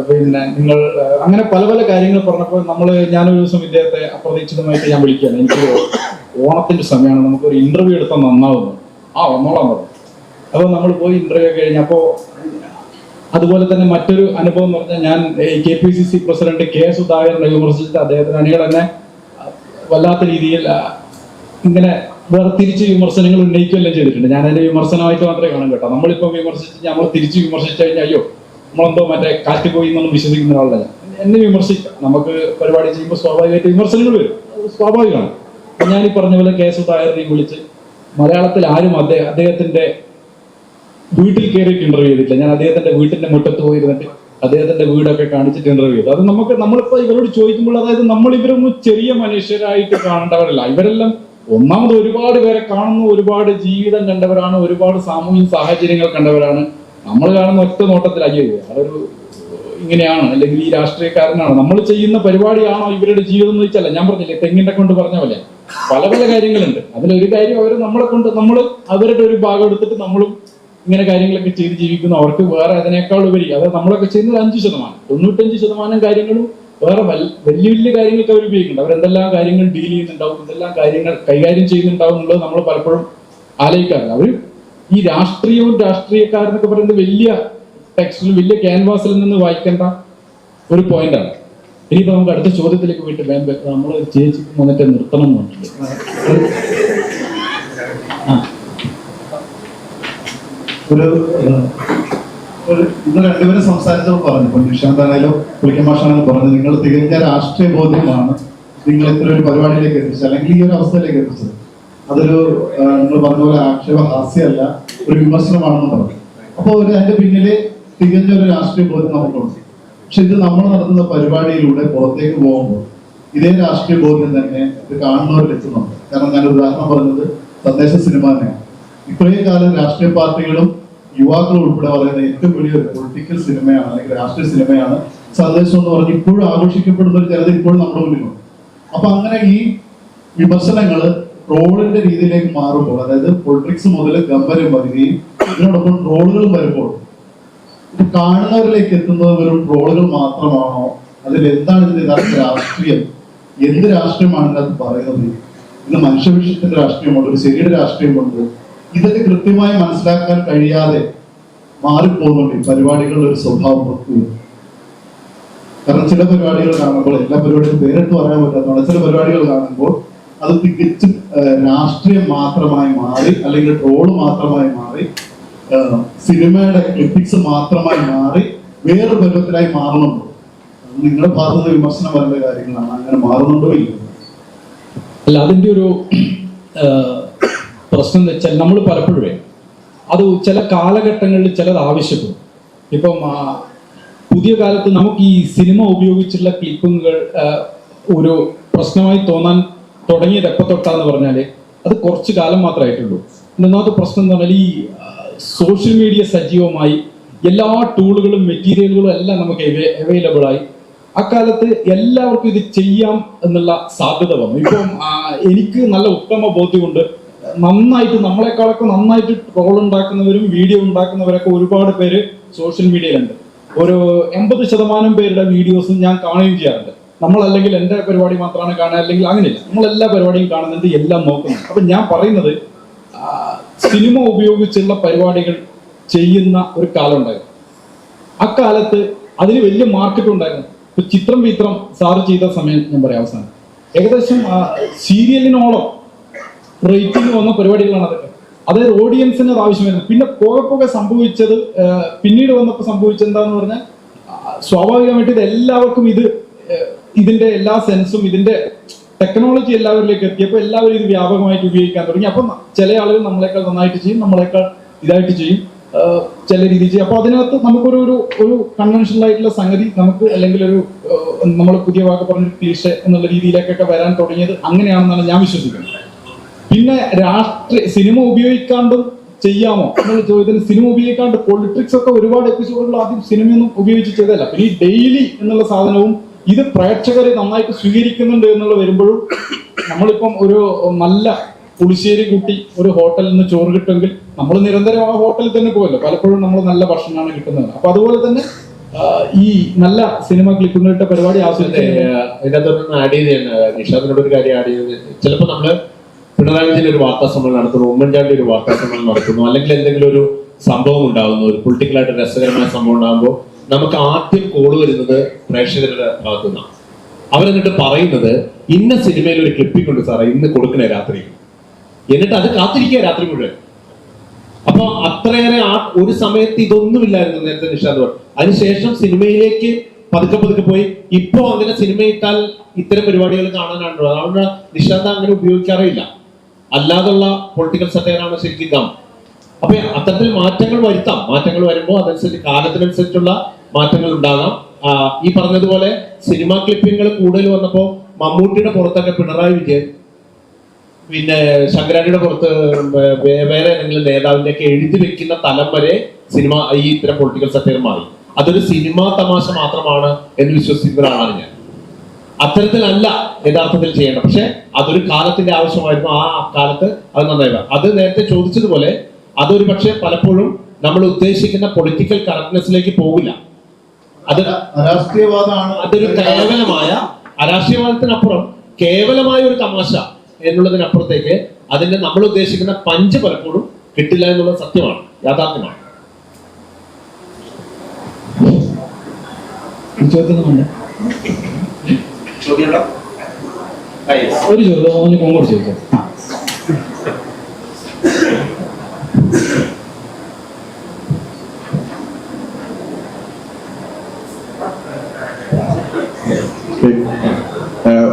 പിന്നെ നിങ്ങൾ അങ്ങനെ പല പല കാര്യങ്ങൾ പറഞ്ഞപ്പോൾ ഞാനൊരു ദിവസം ഇദ്ദേഹത്തെ അപ്രതീക്ഷിതമായിട്ട് ഞാൻ വിളിക്കുകയാണ്. എനിക്ക് ഓണത്തിന്റെ സമയമാണ്, നമുക്കൊരു ഇന്റർവ്യൂ എടുത്താൽ നന്നാവുന്നു. ഒന്നോളാൻ പറഞ്ഞു. അപ്പോൾ നമ്മൾ പോയി ഇന്റർവ്യൂ കഴിഞ്ഞപ്പോൾ അതുപോലെ തന്നെ മറ്റൊരു അനുഭവം എന്ന് പറഞ്ഞാൽ, ഞാൻ KPCC പ്രസിഡന്റ് K സുധാകരനെ വിമർശിച്ചിട്ട് അദ്ദേഹത്തിന് അണികൾ തന്നെ വല്ലാത്ത രീതിയിൽ ഇങ്ങനെ വേറെ തിരിച്ച് വിമർശനങ്ങൾ ഉന്നയിക്കുകയെല്ലാം ചെയ്തിട്ടുണ്ട്. ഞാൻ അതിന്റെ വിമർശനമായിട്ട് മാത്രമേ കാണാൻ കേട്ടോ. നമ്മളിപ്പോൾ വിമർശിച്ച് നമ്മൾ തിരിച്ച് വിമർശിച്ചു കഴിഞ്ഞാൽ അയ്യോ നമ്മളെന്തോ മറ്റേ കാറ്റ് പോയി എന്നൊന്നും വിശ്വസിക്കുന്ന ആളല്ല. എന്നെ വിമർശിക്കാം, നമുക്ക് പരിപാടി ചെയ്യുമ്പോൾ സ്വാഭാവികമായിട്ട് വിമർശനങ്ങൾ വരും, സ്വാഭാവികമാണ്. ഞാൻ ഈ പറഞ്ഞ പോലെ K സുധാകരനെയും വിളിച്ച് മലയാളത്തിൽ ആരും അദ്ദേഹത്തിന്റെ വീട്ടിൽ കയറിയിട്ട് ഇന്റർവ്യൂ ചെയ്തിട്ടില്ല. ഞാൻ അദ്ദേഹത്തിന്റെ വീട്ടിന്റെ മുറ്റത്ത് പോയിരുന്നിട്ട് അദ്ദേഹത്തിന്റെ വീടൊക്കെ കാണിച്ചിട്ട് ഇന്റർവ്യൂ ചെയ്തു. അത് നമ്മളിപ്പോ ഇവരോട് ചോദിക്കുമ്പോൾ, അതായത് നമ്മൾ ഇവരൊന്നും ചെറിയ മനുഷ്യരായിട്ട് കാണേണ്ടവരല്ല. ഇവരെല്ലാം ഒന്നാമത് ഒരുപാട് പേരെ കാണുന്നു, ഒരുപാട് ജീവിതം കണ്ടവരാണ്, ഒരുപാട് സാമൂഹിക സാഹചര്യങ്ങൾ കണ്ടവരാണ്. നമ്മൾ കാണുന്ന ഒറ്റ നോട്ടത്തിൽ അയ്യോ അതൊരു ഇങ്ങനെയാണ്, അല്ലെങ്കിൽ ഈ രാഷ്ട്രീയക്കാരനാണ്, നമ്മൾ ചെയ്യുന്ന പരിപാടിയാണോ ഇവരുടെ ജീവിതം എന്ന് വെച്ചല്ല. ഞാൻ പറഞ്ഞില്ലേ, തെങ്ങിനെ കൊണ്ട് പറഞ്ഞ പോലെ പല പല കാര്യങ്ങളുണ്ട്. അതിലൊരു കാര്യം അവർ നമ്മളെ കൊണ്ട് അവരുടെ ഒരു ഭാഗം എടുത്തിട്ട് നമ്മളും ഇങ്ങനെ കാര്യങ്ങളൊക്കെ ചെയ്ത് ജീവിക്കുന്നു. അവർക്ക് വേറെ അതിനേക്കാൾ ഉപരി, അതായത് നമ്മളൊക്കെ ചെയ്യുന്നത് 5%, 95% കാര്യങ്ങളും വേറെ വലിയ വലിയ കാര്യങ്ങൾക്ക് അവർ ഉപയോഗിക്കുന്നുണ്ട്. അവരെന്തെല്ലാം കാര്യങ്ങൾ ഡീൽ ചെയ്യുന്നുണ്ടാവും, എന്തെല്ലാം കാര്യങ്ങൾ കൈകാര്യം ചെയ്യുന്നുണ്ടാവും എന്നുള്ളത് നമ്മൾ പലപ്പോഴും ആലോചിക്കാറില്ല. അവർ ഈ രാഷ്ട്രീയക്കാരെന്നൊക്കെ പറയുന്നത് വലിയ ടെക്സ്റ്റിൽ വലിയ ക്യാൻവാസിൽ നിന്ന് വായിക്കേണ്ട ഒരു പോയിന്റാണ്. ഇനിയിപ്പോ നമുക്ക് അടുത്ത ചോദ്യത്തിലേക്ക് പോയിട്ട് നമ്മൾ ചേച്ചിക്ക് വന്നിട്ട് നിർത്തണം എന്നുണ്ട്. ഇന്ന് രണ്ടുപേരും സംസാരിച്ചപ്പോൾ പറഞ്ഞു, ഇപ്പൊ നിഷാന്താണേലും പുളിക്കമാഷാണെന്ന് പറഞ്ഞു, നിങ്ങൾ തികഞ്ഞ രാഷ്ട്രീയ ബോധ്യമാണ് നിങ്ങൾ ഇത്ര ഒരു പരിപാടിയിലേക്ക് എത്തിച്ചത്, അല്ലെങ്കിൽ ഈ ഒരു അവസ്ഥയിലേക്ക് എത്തിച്ചത്. അതൊരു നിങ്ങൾ പറഞ്ഞ പോലെ ആക്ഷേപഹാസ്യമല്ല, ഒരു വിമർശനമാണെന്ന് പറഞ്ഞു. അപ്പോൾ അതിന്റെ പിന്നില് തികഞ്ഞ ഒരു രാഷ്ട്രീയ ബോധ്യം നമുക്കുണ്ട്. പക്ഷെ ഇത് നമ്മൾ നടത്തുന്ന പരിപാടിയിലൂടെ പുറത്തേക്ക് പോകുമ്പോൾ ഇതേ രാഷ്ട്രീയ ബോധ്യം തന്നെ ഇത് കാണുന്നവരിൽ എത്തുന്നുണ്ട്. കാരണം ഞാൻ ഉദാഹരണം പറഞ്ഞത് സന്ദേശ സിനിമ തന്നെയാണ്. ഇത്രയും കാലം രാഷ്ട്രീയ പാർട്ടികളും യുവാക്കളും ഉൾപ്പെടെ പറയുന്ന ഏറ്റവും വലിയൊരു പൊളിറ്റിക്കൽ സിനിമയാണ്, അല്ലെങ്കിൽ രാഷ്ട്രീയ സിനിമയാണ് സന്ദേശം എന്ന് പറഞ്ഞ് ഇപ്പോഴും ആഘോഷിക്കപ്പെടുന്ന ഒരു ജനത ഇപ്പോഴും നമ്മുടെ മുന്നിലുണ്ട്. അപ്പൊ അങ്ങനെ ഈ വിമർശനങ്ങള് ട്രോളിന്റെ രീതിയിലേക്ക് മാറുമ്പോൾ, അതായത് പൊളിറ്റിക്സ് മുതൽ ഗംഭരം വരികയും ഇതിനോടൊപ്പം ട്രോളുകളും വരുമ്പോൾ ഇത് കാണുന്നവരിലേക്ക് എത്തുന്നത് വെറും ട്രോളുകൾ മാത്രമാണോ? അതിൽ എന്താണ് ഇതിന്റെ യഥാർത്ഥ രാഷ്ട്രീയം? എന്ത് രാഷ്ട്രീയമാണ് ഇതിനകത്ത് പറയുന്നത്? ഇന്ന് മനുഷ്യവിഷയത്തിന്റെ രാഷ്ട്രീയമുണ്ട്, ഒരു ശരിയുടെ രാഷ്ട്രീയമുണ്ട്. ഇതൊക്കെ കൃത്യമായി മനസ്സിലാക്കാൻ കഴിയാതെ മാറിപ്പോകുന്നുണ്ട് ഈ പരിപാടികളുടെ ഒരു സ്വഭാവം പുറത്തു. കാരണം ചില പരിപാടികൾ കാണുമ്പോൾ, എല്ലാ പരിപാടികളും പേരിട്ട് പറയാൻ പറ്റാത്തതാണ്, ചില പരിപാടികൾ കാണുമ്പോൾ അത് തികച്ചും രാഷ്ട്രീയം മാത്രമായി മാറി, അല്ലെങ്കിൽ ട്രോള് മാത്രമായി മാറി, സിനിമയുടെ ക്ലിപ്പിക്സ് മാത്രമായി മാറി വേറൊരു പരുവത്തിലായി മാറുന്നുണ്ടോ? നിങ്ങളുടെ ഭാഗത്ത് വിമർശനം വരേണ്ട കാര്യങ്ങളാണ്. അങ്ങനെ മാറുന്നുണ്ടോ ഇല്ല? അല്ല, അതിന്റെ ഒരു പ്രശ്നം എന്ന് വെച്ചാൽ നമ്മൾ പലപ്പോഴും അത് ചില കാലഘട്ടങ്ങളിൽ ചിലത് ആവശ്യപ്പെടും. ഇപ്പം പുതിയ കാലത്ത് നമുക്ക് ഈ സിനിമ ഉപയോഗിച്ചുള്ള ക്ലിപ്പിങ്ങുകൾ ഒരു പ്രശ്നമായി തോന്നാൻ തുടങ്ങിയത് എപ്പോൾ തൊട്ടാന്ന് പറഞ്ഞാൽ അത് കുറച്ച് കാലം മാത്രമായിട്ടുള്ളൂ. ഒന്നാമത്തെ പ്രശ്നം എന്ന് പറഞ്ഞാൽ ഈ സോഷ്യൽ മീഡിയ സജീവമായി എല്ലാ ടൂളുകളും മെറ്റീരിയലുകളും എല്ലാം നമുക്ക് അവൈലബിൾ ആയി. അക്കാലത്ത് എല്ലാവർക്കും ഇത് ചെയ്യാം എന്നുള്ള സാധ്യത വന്നു. ഇപ്പം എനിക്ക് നല്ല ഉത്തമ ബോധ്യമുണ്ട്, നന്നായിട്ട് നമ്മളെക്കാളൊക്കെ നന്നായിട്ട് ട്രോൾ ഉണ്ടാക്കുന്നവരും വീഡിയോ ഉണ്ടാക്കുന്നവരൊക്കെ ഒരുപാട് പേര് സോഷ്യൽ മീഡിയയിലുണ്ട്. ഒരു 80% പേരുടെ വീഡിയോസും ഞാൻ കാണുകയും ചെയ്യാറുണ്ട്. നമ്മളല്ലെങ്കിൽ എൻ്റെ പരിപാടി മാത്രമാണ് കാണുക, അല്ലെങ്കിൽ അങ്ങനെയില്ല, നമ്മളെല്ലാ പരിപാടിയും കാണുന്നുണ്ട്, എല്ലാം നോക്കുന്നുണ്ട്. അപ്പം ഞാൻ പറയുന്നത് സിനിമ ഉപയോഗിച്ചുള്ള പരിപാടികൾ ചെയ്യുന്ന ഒരു കാലം ഉണ്ടായിരുന്നു. അക്കാലത്ത് അതിന് വലിയ മാർക്കറ്റ് ഉണ്ടായിരുന്നു. ഇപ്പൊ ചിത്രം സാറ് ചെയ്ത സമയം ഞാൻ പറയാം, അവസാനം ഏകദേശം സീരിയലിനോളം റേറ്റിംഗ് വന്ന പരിപാടികളാണ് അതൊക്കെ. അതായത് ഓഡിയൻസിന് അത് ആവശ്യമായിരുന്നു. പിന്നെ പോകെ സംഭവിച്ചത്, പിന്നീട് വന്നപ്പോൾ സംഭവിച്ചത് എന്താന്ന് പറഞ്ഞാൽ, സ്വാഭാവികമായിട്ട് ഇത് എല്ലാവർക്കും ഇതിന്റെ എല്ലാ സെൻസും ഇതിന്റെ ടെക്നോളജി എല്ലാവരിലേക്ക് എത്തിയപ്പോൾ എല്ലാവരും ഇത് വ്യാപകമായിട്ട് ഉപയോഗിക്കാൻ തുടങ്ങി. അപ്പം ചില ആളുകൾ നമ്മളെക്കാൾ നന്നായിട്ട് ചെയ്യും, നമ്മളെക്കാൾ ഇതായിട്ട് ചെയ്യും, ചില രീതി ചെയ്യും. അപ്പൊ അതിനകത്ത് നമുക്കൊരു ഒരു കൺവെൻഷണൽ ആയിട്ടുള്ള സംഗതി നമുക്ക്, അല്ലെങ്കിൽ ഒരു നമ്മൾ പുതിയ വാക്ക് പറഞ്ഞ ക്ലീഷേ എന്നുള്ള രീതിയിലേക്കൊക്കെ വരാൻ തുടങ്ങിയത് അങ്ങനെയാണെന്നാണ് ഞാൻ വിശ്വസിക്കുന്നത്. പിന്നെ സിനിമ ഉപയോഗിക്കാണ്ടും ചെയ്യാമോ എന്നുള്ള ചോദ്യത്തിന്, സിനിമ ഉപയോഗിക്കാണ്ട് പൊളിറ്റിക്സ് ഒക്കെ ഒരുപാട് എപ്പിസോഡുകൾ ആദ്യം സിനിമയൊന്നും ഉപയോഗിച്ച് ചെയ്തല്ല. പിന്നെ ഈ ഡെയിലി എന്നുള്ള സാധനവും ഇത് പ്രേക്ഷകരെ നന്നായിട്ട് സ്വീകരിക്കുന്നുണ്ട് എന്നുള്ള വരുമ്പോഴും, നമ്മളിപ്പം ഒരു നല്ല പുളിശ്ശേരി കൂട്ടി ഒരു ഹോട്ടലിൽ നിന്ന് ചോറ് കിട്ടുമെങ്കിൽ നമ്മൾ നിരന്തരം ആ ഹോട്ടലിൽ തന്നെ പോകുമല്ലോ. പലപ്പോഴും നമ്മൾ നല്ല ഭക്ഷണമാണ് കിട്ടുന്നത്. അപ്പൊ അതുപോലെ തന്നെ ഈ നല്ല സിനിമ ക്ലിപ്പുകളുടെ പരിപാടി ആസ്വദിക്കുന്നത് ഇതിനകത്തൊന്ന് ആഡ് ചെയ്ത് നിഷാദിനോട് ഒരു കാര്യം ആഡ് ചെയ്ത്, ചിലപ്പോൾ നമ്മള് പിണറായി വിജയൻ ഒരു വാർത്താ സമ്മേളനം നടത്തുന്നു, ഉമ്മൻചാണ്ടി ഒരു വാർത്താ സമ്മേളനം നടത്തുന്നു, അല്ലെങ്കിൽ എന്തെങ്കിലും ഒരു സംഭവം ഉണ്ടാകുന്നു, ഒരു പൊളിറ്റിക്കലായിട്ട് രസകരമായ സംഭവം ഉണ്ടാകുമ്പോൾ നമുക്ക് ആദ്യം കോള് വരുന്നത് പ്രേക്ഷകരുടെ ഭാഗത്തു നിന്നാണ്. അവരെന്നിട്ട് പറയുന്നത് ഇന്ന സിനിമയിൽ ഒരു ക്ലിപ്പിംഗ് ഉണ്ട് സാറേ, ഇന്ന് കൊടുക്കണേ രാത്രി, എന്നിട്ട് അത് കാത്തിരിക്കുക രാത്രി മുഴുവൻ. അപ്പൊ അത്രയേറെ ഒരു സമയത്ത് ഇതൊന്നുമില്ലായിരുന്നു നേരത്തെ നിഷാദ് പറഞ്ഞു. അതിനുശേഷം സിനിമയിലേക്ക് പതുക്കെ പോയി. ഇപ്പോ അങ്ങനെ സിനിമ ഇട്ടാൽ ഇത്തരം പരിപാടികൾ കാണാനാണല്ലോ, അതുകൊണ്ട് നിഷാദ് അങ്ങനെ ഉപയോഗിക്കാറില്ല. അല്ലാതുള്ള പൊളിറ്റിക്കൽ സറ്റയറാണ് ശരിക്കും ഗം. അപ്പൊ അത്തരത്തിൽ മാറ്റങ്ങൾ വരുത്താം. മാറ്റങ്ങൾ വരുമ്പോൾ അതനുസരിച്ച് കാലത്തിനനുസരിച്ചുള്ള മാറ്റങ്ങൾ ഉണ്ടാകാം. ഈ പറഞ്ഞതുപോലെ സിനിമാ ക്ലിപ്പിങ്ങൾ കൂടുതൽ വന്നപ്പോൾ മമ്മൂട്ടിയുടെ പുറത്തൊക്കെ പിണറായി വിജയൻ, പിന്നെ ശങ്കരാടിയുടെ പുറത്ത് വേറെ ഏതെങ്കിലും നേതാവിന്റെ ഒക്കെ എഴുതി വെക്കുന്ന തലം വരെ സിനിമ ഈ ഇത്തരം പൊളിറ്റിക്കൽ സറ്റയർ മാറി. അതൊരു സിനിമാ തമാശ മാത്രമാണ് എന്ന് വിശ്വസിക്കുന്ന ഒരാളാണ് ഞാൻ. അത്തരത്തിലല്ല യഥാർത്ഥത്തിൽ ചെയ്യേണ്ടത്. പക്ഷെ അതൊരു കാലത്തിന്റെ ആവശ്യമായിരുന്നു. ആ കാലത്ത് അത് നന്നായി. അത് നേരത്തെ ചോദിച്ചതുപോലെ അതൊരു പക്ഷെ പലപ്പോഴും നമ്മൾ ഉദ്ദേശിക്കുന്ന പൊളിറ്റിക്കൽ കറക്റ്റ്നെസ്സിലേക്ക് പോകില്ല. അത് അരാഷ്ട്രീയവാദമാണ്. അതൊരു കേവലമായ അരാഷ്ട്രീയവാദത്തിനപ്പുറം കേവലമായ ഒരു തമാശ എന്നുള്ളതിനപ്പുറത്തേക്ക് അതിന്റെ നമ്മൾ ഉദ്ദേശിക്കുന്ന പഞ്ച് പലപ്പോഴും കിട്ടില്ല എന്നുള്ളത് സത്യമാണ്, യാഥാർത്ഥ്യമാണ്. ഒരു ചോദ്യം കൊങ്ങോട് ചോദിക്കാം.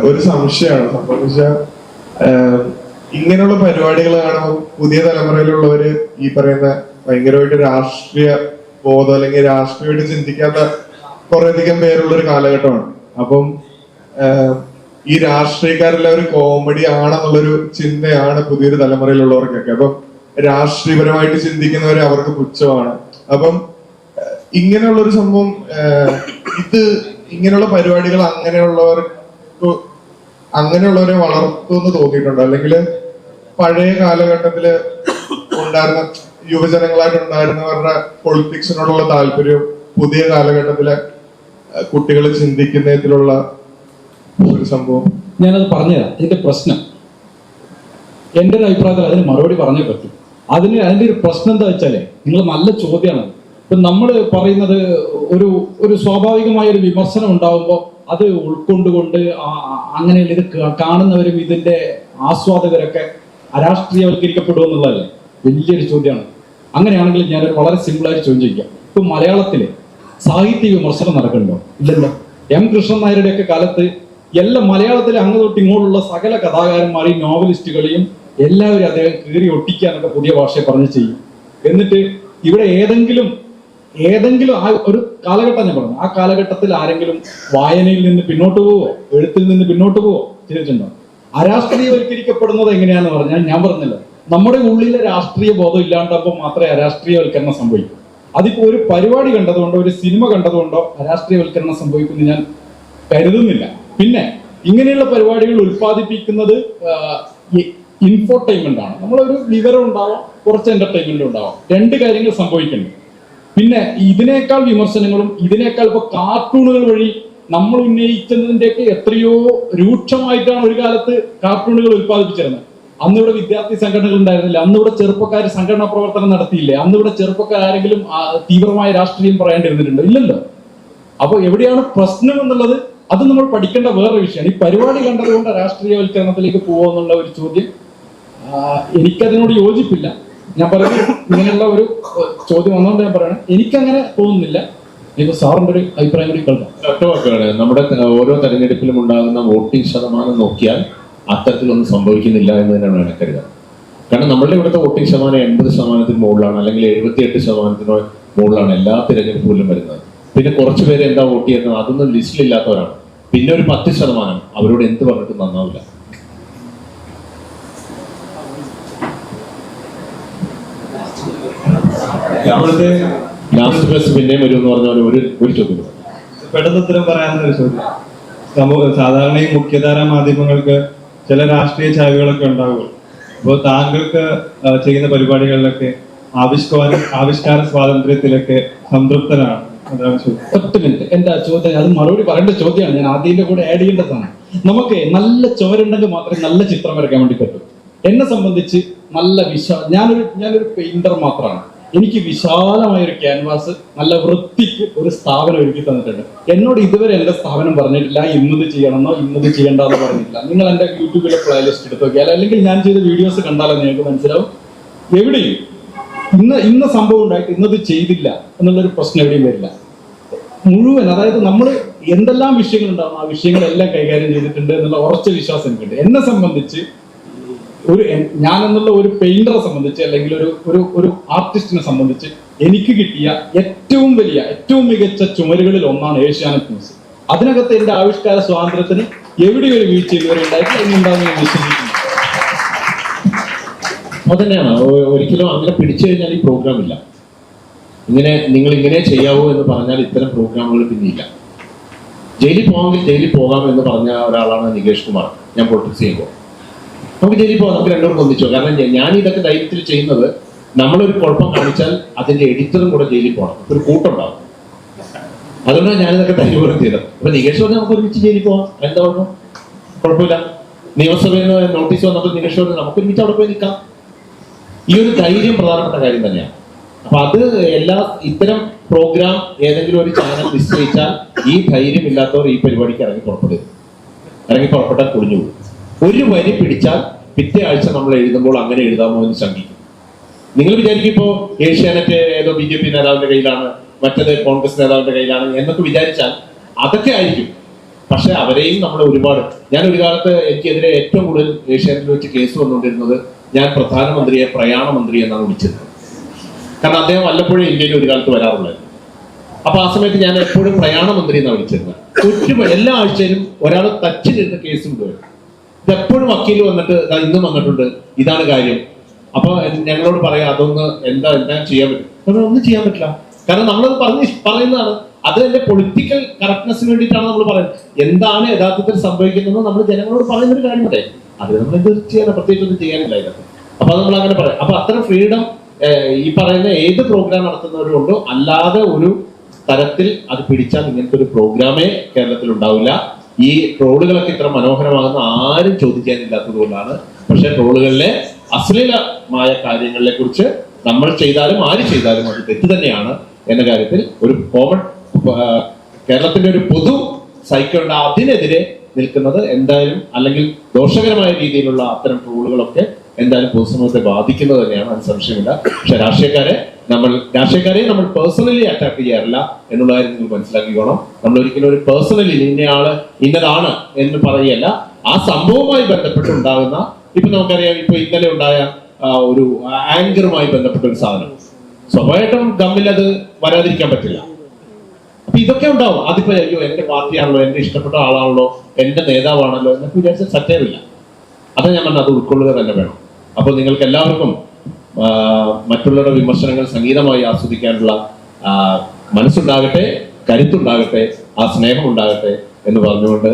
ഒരു സംശയമാണ്. സംഭവിച്ച ഇങ്ങനെയുള്ള പരിപാടികൾ കാണുമ്പോൾ പുതിയ തലമുറയിലുള്ളവര് ഈ പറയുന്ന ഭയങ്കരമായിട്ട് രാഷ്ട്രീയ ബോധം അല്ലെങ്കിൽ രാഷ്ട്രീയമായിട്ട് ചിന്തിക്കാത്ത കുറേയധികം പേരുള്ള ഒരു കാലഘട്ടമാണ്. അപ്പം ഈ രാഷ്ട്രീയക്കാരെല്ലാവരും കോമഡി ആണെന്നുള്ളൊരു ചിന്തയാണ് പുതിയൊരു തലമുറയിലുള്ളവർക്കൊക്കെ. അപ്പം രാഷ്ട്രീയപരമായിട്ട് ചിന്തിക്കുന്നവരെ അവർക്ക് പുച്ഛമാണ്. അപ്പം ഇങ്ങനെയുള്ളൊരു സംഭവം, ഇങ്ങനെയുള്ള പരിപാടികൾ അങ്ങനെയുള്ളവരെ വളർത്തുമെന്ന് തോന്നിയിട്ടുണ്ടോ? അല്ലെങ്കിൽ പഴയ കാലഘട്ടത്തില് ഉണ്ടായിരുന്ന യുവജനങ്ങളായിട്ടുണ്ടായിരുന്നവരുടെ പൊളിറ്റിക്സിനോടുള്ള താല്പര്യം പുതിയ കാലഘട്ടത്തിലെ കുട്ടികൾ ചിന്തിക്കുന്നതിലുള്ള ഒരു സംഭവം? ഞാനത് പറഞ്ഞുതരാം. ഇതിന്റെ പ്രശ്നം എൻ്റെ ഒരു അഭിപ്രായത്തിൽ അതിന് മറുപടി പറഞ്ഞേ പറ്റും. അതിന്റെ ഒരു പ്രശ്നം എന്താ വെച്ചാലേ, നിങ്ങൾ നല്ല ചോദ്യമാണ്. ഇപ്പൊ നമ്മൾ പറയുന്നത് ഒരു സ്വാഭാവികമായ ഒരു വിമർശനം ഉണ്ടാകുമ്പോൾ അത് ഉൾക്കൊണ്ടുകൊണ്ട് അങ്ങനെയുള്ള ഇത് കാണുന്നവരും ഇതിന്റെ ആസ്വാദകരൊക്കെ അരാഷ്ട്രീയവൽക്കരിക്കപ്പെടുമെന്നുള്ളതല്ലേ വലിയൊരു ചോദ്യമാണ്. അങ്ങനെയാണെങ്കിൽ ഞാനൊരു വളരെ സിമ്പിളായിട്ട് ചോദ്യം ചോദിക്കാം. ഇപ്പൊ മലയാളത്തിലെ സാഹിത്യ വിമർശനം നടക്കുന്നുണ്ടോ? ഇല്ലല്ലോ. എം കൃഷ്ണൻ നായരുടെ ഒക്കെ കാലത്ത് എല്ലാ മലയാളത്തിലെ അങ്ങ് തൊട്ട് ഇങ്ങോട്ടുള്ള സകല കഥാകാരന്മാരെയും നോവലിസ്റ്റുകളെയും എല്ലാവരും അദ്ദേഹം കീറി ഒട്ടിക്കാനൊക്കെ പുതിയ ഭാഷയെ പറഞ്ഞ് ചെയ്യും. എന്നിട്ട് ഇവിടെ ഏതെങ്കിലും ആ ഒരു കാലഘട്ടം ഞാൻ പറഞ്ഞു, ആ കാലഘട്ടത്തിൽ ആരെങ്കിലും വായനയിൽ നിന്ന് പിന്നോട്ട് പോവോ, എഴുത്തിൽ നിന്ന് പിന്നോട്ട് പോവോ ചെയ്തിട്ടുണ്ടോ? അരാഷ്ട്രീയവൽക്കരിക്കപ്പെടുന്നത് എങ്ങനെയാന്ന് പറഞ്ഞാൽ ഞാൻ പറഞ്ഞല്ലോ, നമ്മുടെ ഉള്ളിലെ രാഷ്ട്രീയ ബോധം ഇല്ലാണ്ടപ്പോൾ മാത്രമേ അരാഷ്ട്രീയവൽക്കരണം സംഭവിക്കൂ. അതിപ്പോ ഒരു പരിപാടി കണ്ടതുകൊണ്ടോ ഒരു സിനിമ കണ്ടതുകൊണ്ടോ അരാഷ്ട്രീയവൽക്കരണം സംഭവിക്കുമെന്ന് ഞാൻ കരുതുന്നില്ല. പിന്നെ ഇങ്ങനെയുള്ള പരിപാടികൾ ഉൽപ്പാദിപ്പിക്കുന്നത് ഇൻഫോർടൈൻമെന്റ് ആണ്. നമ്മളൊരു വിവരം ഉണ്ടാവാം, കുറച്ച് എന്റർടൈൻമെന്റ് ഉണ്ടാവാം. രണ്ട് കാര്യങ്ങൾ സംഭവിക്കുന്നുണ്ട്. പിന്നെ ഇതിനേക്കാൾ വിമർശനങ്ങളും ഇതിനേക്കാൾ ഇപ്പൊ കാർട്ടൂണുകൾ വഴി നമ്മൾ ഉന്നയിക്കുന്നതിന്റെയൊക്കെ എത്രയോ രൂക്ഷമായിട്ടാണ് ഒരു കാലത്ത് കാർട്ടൂണുകൾ ഉൽപ്പാദിപ്പിച്ചിരുന്നത്. അന്നിവിടെ വിദ്യാർത്ഥി സംഘടനകൾ ഉണ്ടായിരുന്നില്ല, അന്നിവിടെ ചെറുപ്പക്കാർ സംഘടനാ പ്രവർത്തനം നടത്തിയില്ലേ, അന്നിവിടെ ചെറുപ്പക്കാരെങ്കിലും തീവ്രമായ രാഷ്ട്രീയം പറയേണ്ടിരുന്നിട്ടുണ്ടോ? ഇല്ലല്ലോ. അപ്പൊ എവിടെയാണ് പ്രശ്നം എന്നുള്ളത് അത് നമ്മൾ പഠിക്കേണ്ട വേറൊരു വിഷയമാണ്. ഈ പരിപാടി കണ്ടതുകൊണ്ട് രാഷ്ട്രീയവൽക്കരണത്തിലേക്ക് പോകുമെന്നുള്ള ഒരു ചോദ്യം എനിക്കതിനോട് യോജിപ്പില്ല. ഞാൻ പറയുന്നത് ഇങ്ങനെയുള്ള ഒരു ചോദ്യം വന്നുകൊണ്ട് ഞാൻ പറയണം, എനിക്കങ്ങനെ തോന്നുന്നില്ല. ഇപ്പൊ സാറിന്റെ ഒരു അഭിപ്രായം കൂടി കേൾക്കാം. ഒറ്റ വാക്കുകളാണ്. നമ്മുടെ ഓരോ തെരഞ്ഞെടുപ്പിലും ഉണ്ടാകുന്ന വോട്ടിംഗ് ശതമാനം നോക്കിയാൽ അത്തരത്തിലൊന്നും സംഭവിക്കുന്നില്ല എന്ന് തന്നെയാണ് വേണം കരുതാൻ. കാരണം നമ്മളുടെ ഇവിടുത്തെ വോട്ടിംഗ് ശതമാനം 80% മുകളിലാണ്, അല്ലെങ്കിൽ 78% മുകളിലാണ് എല്ലാ തിരഞ്ഞെടുപ്പുകളിലും വരുന്നത്. പിന്നെ കുറച്ചു പേര് എന്താ വോട്ട് ചെയ്യുന്നത് അതൊന്നും ലിസ്റ്റിലില്ലാത്തവരാണ്. പിന്നെ ഒരു 10% അവരോട് എന്ത് പറഞ്ഞിട്ടും നന്നാവില്ല. ലാസ്റ്റ് ബസ് പിന്നെയും വരും എന്ന് പറഞ്ഞാൽ ഒരു ചോദ്യം പെട്ടെന്ന് ഉത്തരം പറയാവുന്ന ചോദ്യം. സാധാരണ ഈ മുഖ്യധാര മാധ്യമങ്ങൾക്ക് ചില രാഷ്ട്രീയ ചായ്വുകളൊക്കെ ഉണ്ടാകും. അപ്പോൾ താങ്കൾക്ക് ചെയ്യുന്ന പരിപാടികളിലൊക്കെ ആവിഷ്കാര സ്വാതന്ത്ര്യത്തിലൊക്കെ സംതൃപ്തനാണ്. അതാണ് ചോദ്യം. ഒറ്റ മിനിറ്റ്, എന്റെ ചോദ്യം അത് മറുപടി പറയേണ്ട ചോദ്യമാണ്, ഞാൻ ആദ്യന്റെ കൂടെ ആഡ് ചെയ്യേണ്ടതാണ്. നമുക്ക് നല്ല ചുവരുണ്ടെങ്കിൽ മാത്രമേ നല്ല ചിത്രം വരയ്ക്കാൻ വേണ്ടി പറ്റൂ. എന്നെ സംബന്ധിച്ച് നല്ല ഞാനൊരു പെയിന്റർ മാത്രമാണ്. എനിക്ക് വിശാലമായ ഒരു ക്യാൻവാസ് നല്ല വൃത്തിക്ക് ഒരു സ്ഥാപനം ഒരുക്കി തന്നിട്ടുണ്ട്. എന്നോട് ഇതുവരെ എന്റെ സ്ഥാപനം പറഞ്ഞിട്ടില്ല ഇന്നത് ചെയ്യണമെന്നോ ഇന്നത് ചെയ്യേണ്ടെന്നോ പറഞ്ഞിട്ടില്ല. നിങ്ങൾ എന്റെ യൂട്യൂബിലെ പ്ലേലിസ്റ്റ് എടുത്ത് നോക്കിയാൽ അല്ലെങ്കിൽ ഞാൻ ചെയ്ത വീഡിയോസ് കണ്ടാലോ നിങ്ങൾക്ക് മനസ്സിലാവും. എവിടെയും ഇന്ന സംഭവം ഉണ്ടായിട്ട് ഇന്നത് ചെയ്തില്ല എന്നുള്ളൊരു പ്രശ്നം എവിടെയും വരില്ല. മുഴുവൻ, അതായത് നമ്മൾ എന്തെല്ലാം വിഷയങ്ങൾ ഉണ്ടാവും ആ വിഷയങ്ങളെല്ലാം കൈകാര്യം ചെയ്തിട്ടുണ്ട് എന്നുള്ള ഉറച്ച വിശ്വാസം എനിക്കുണ്ട്. എന്നെ സംബന്ധിച്ച് ഞാൻ എന്നുള്ള ഒരു പെയിന്ററെ സംബന്ധിച്ച് അല്ലെങ്കിൽ ഒരു ആർട്ടിസ്റ്റിനെ സംബന്ധിച്ച് എനിക്ക് കിട്ടിയ ഏറ്റവും മികച്ച ചുമരുകളിൽ ഒന്നാണ് ഏഷ്യാനെറ്റ് ന്യൂസ്. അതിനകത്ത് എന്റെ ആവിഷ്കാര സ്വാതന്ത്ര്യത്തിന് എവിടെയും ഒരു വീഴ്ച ഇതുവരെ ഉണ്ടായിട്ടില്ല, ഇന്നുണ്ടാകുന്ന ഞാൻ വിശ്വസിക്കുന്നു. അതന്നെയാണ്, ഒരിക്കലും അങ്ങനെ പിടിച്ചു കഴിഞ്ഞാൽ ഈ പ്രോഗ്രാം ഇല്ല. നിങ്ങൾ ഇങ്ങനെ ചെയ്യാവോ എന്ന് പറഞ്ഞാൽ ഇത്തരം പ്രോഗ്രാമുകൾ പിന്നില്ല. ജയിലിൽ പോകാമെങ്കിൽ ജയിലിൽ പോകാം എന്ന് പറഞ്ഞ ഒരാളാണ് നികേഷ് കുമാർ. ഞാൻ പൊളിറ്റിക്സ് ചെയ്യുമ്പോൾ നമുക്ക് ജയിലിൽ പോകാം, നമുക്ക് രണ്ടുപേർക്കും ഒന്നിച്ചോ. കാരണം ഞാൻ ഇതൊക്കെ ധൈര്യത്തിൽ ചെയ്യുന്നത്, നമ്മളൊരു കുഴപ്പം കാണിച്ചാൽ അതിന്റെ എഡിറ്ററും കൂടെ ജയിലിൽ പോകണം, ഒരു കൂട്ടുണ്ടാവും. അതുകൊണ്ടാണ് ഞാനിതൊക്കെ ധൈര്യപൂർവ്വം ചെയ്തത്. അപ്പൊ നികേഷ് പറഞ്ഞാൽ നമുക്ക് ഒരുമിച്ച് ജയിലിൽ പോകാം, എന്താ കുഴപ്പം? കുഴപ്പമില്ല. നിയമസഭയിൽ നിന്ന് നോട്ടീസ് വന്നപ്പോൾ നികേഷ് പറഞ്ഞാൽ നമുക്ക് ഒരുമിച്ച് അവിടെ പോയി നിൽക്കാം. ഈ ഒരു ധൈര്യം പ്രധാനപ്പെട്ട കാര്യം തന്നെയാണ്. അപ്പൊ അത് ഇത്തരം പ്രോഗ്രാം ഏതെങ്കിലും ഒരു ചാനൽ നിശ്ചയിച്ചാൽ ഈ ധൈര്യം ഇല്ലാത്തവർ ഈ പരിപാടിക്ക് ഇറങ്ങി പുറപ്പെട്ടാൽ കുടിഞ്ഞു പോകും. ഒരു വരി പിടിച്ചാൽ പിറ്റേ ആഴ്ച നമ്മൾ എഴുതുമ്പോൾ അങ്ങനെ എഴുതാമോ എന്ന് ശങ്കിക്കും. നിങ്ങൾ വിചാരിക്കും ഇപ്പോ ഏഷ്യാനെറ്റ് ഏതോ BJP നേതാവിന്റെ കയ്യിലാണ്, മറ്റേത് കോൺഗ്രസ് നേതാവിന്റെ കയ്യിലാണ് എന്നൊക്കെ വിചാരിച്ചാൽ അതൊക്കെ ആയിരിക്കും. പക്ഷെ അവരെയും നമ്മൾ ഞാൻ ഒരു കാലത്ത് എനിക്കെതിരെ ഏറ്റവും കൂടുതൽ ഏഷ്യാനെറ്റിൽ വെച്ച് കേസ് വന്നുകൊണ്ടിരുന്നത് ഞാൻ പ്രധാനമന്ത്രിയെ പ്രയാണമന്ത്രി എന്നാണ് വിളിച്ചിരുന്നത്. കാരണം അദ്ദേഹം വല്ലപ്പോഴും ഇന്ത്യയിൽ ഒരു കാലത്ത് വരാറുള്ളത്. അപ്പൊ ആ സമയത്ത് ഞാൻ എപ്പോഴും പ്രയാണമന്ത്രി എന്നാണ് വിളിച്ചിരുന്നത്. എല്ലാ ആഴ്ചയിലും ഒരാൾ തച്ചിലിരുന്ന കേസ് കൊണ്ടുവരും. ഇതെപ്പോഴും വക്കീൽ വന്നിട്ട് ഇന്നും വന്നിട്ടുണ്ട്, ഇതാണ് കാര്യം. അപ്പൊ ഞങ്ങളോട് പറയാം അതൊന്ന് എന്താ ചെയ്യാൻ പറ്റും? ഒന്നും ചെയ്യാൻ പറ്റില്ല. കാരണം നമ്മളത് പറയുന്നതാണ്. അത് എന്റെ പൊളിറ്റിക്കൽ കറക്റ്റ്നെസ്സിന് വേണ്ടിയിട്ടാണ് നമ്മൾ പറയുന്നത്. എന്താണ് യഥാർത്ഥത്തിൽ സംഭവിക്കുന്നത് നമ്മൾ ജനങ്ങളോട് പറയുന്നൊരു കാര്യമല്ലേ, അത് നമ്മൾ എന്ത് ചെയ്യാൻ പ്രത്യേകിച്ചൊന്നും ചെയ്യാനില്ല ഇതിനകത്ത്. അപ്പൊ അത് നമ്മൾ അങ്ങനെ പറയാം. അപ്പൊ അത്തരം ഫ്രീഡം ഈ പറയുന്ന ഏത് പ്രോഗ്രാം നടത്തുന്നവരുണ്ടോ, അല്ലാതെ ഒരു തരത്തിൽ അത് പിടിച്ചാൽ ഇങ്ങനത്തെ ഒരു പ്രോഗ്രാമേ കേരളത്തിൽ ഉണ്ടാവില്ല. ഈ ട്രോളുകളൊക്കെ ഇത്ര മനോഹരമാകുന്ന ആരും ചോദിക്കാനില്ലാത്തത് കൊണ്ടാണ്. പക്ഷെ ട്രോളുകളിലെ അശ്ലീലമായ കാര്യങ്ങളെ കുറിച്ച് നമ്മൾ ചെയ്താലും ആര് ചെയ്താലും അത് തെറ്റ് തന്നെയാണ് എന്ന കാര്യത്തിൽ ഒരു കേരളത്തിന്റെ ഒരു പൊതു സൈക്കിളുണ്ട്. അതിനെതിരെ നിൽക്കുന്നത് എന്തായാലും, അല്ലെങ്കിൽ ദോഷകരമായ രീതിയിലുള്ള അത്തരം ട്രോളുകളൊക്കെ എന്തായാലും പൊതുസമൂഹത്തെ ബാധിക്കുന്നത് തന്നെയാണ്, അത് സംശയമില്ല. പക്ഷെ രാഷ്ട്രീയക്കാരെ നമ്മൾ പേഴ്സണലി അറ്റാക്ക് ചെയ്യാറില്ല എന്നുള്ള കാര്യം നിങ്ങൾ മനസ്സിലാക്കിക്കോണം. നമ്മൾ ഒരിക്കലും ഒരു പേഴ്സണലി ഇന്നയാള് ഇന്നതാണ് എന്ന് പറയല്ല. ആ സംഭവവുമായി ബന്ധപ്പെട്ടുണ്ടാകുന്ന, ഇപ്പൊ നമുക്കറിയാം, ഇപ്പൊ ഇന്നലെ ഉണ്ടായ ഒരു ആങ്കറുമായി ബന്ധപ്പെട്ട ഒരു സാധനം, സ്വാഭാവികമായിട്ടും ഗമ്മിൽ അത് വരാതിരിക്കാൻ പറ്റില്ല. അപ്പൊ ഇതൊക്കെ ഉണ്ടാവും. അതിപ്പോ അയ്യോ എന്റെ പാർട്ടിയാണല്ലോ, എന്റെ ഇഷ്ടപ്പെട്ട ആളാണല്ലോ, എന്റെ നേതാവാണല്ലോ എന്നൊക്കെ വിചാരിച്ച സത്യമില്ല. അത് ഞാൻ പറഞ്ഞത്, അത് ഉൾക്കൊള്ളുക തന്നെ വേണം. അപ്പൊ നിങ്ങൾക്ക് എല്ലാവർക്കും മറ്റുള്ളവരുടെ വിമർശനങ്ങൾ സംഗീതമായി ആസ്വദിക്കാനുള്ള മനസ്സുണ്ടാകട്ടെ, കരുത്തുണ്ടാകട്ടെ, ആ സ്നേഹം ഉണ്ടാകട്ടെ എന്ന് പറഞ്ഞുകൊണ്ട്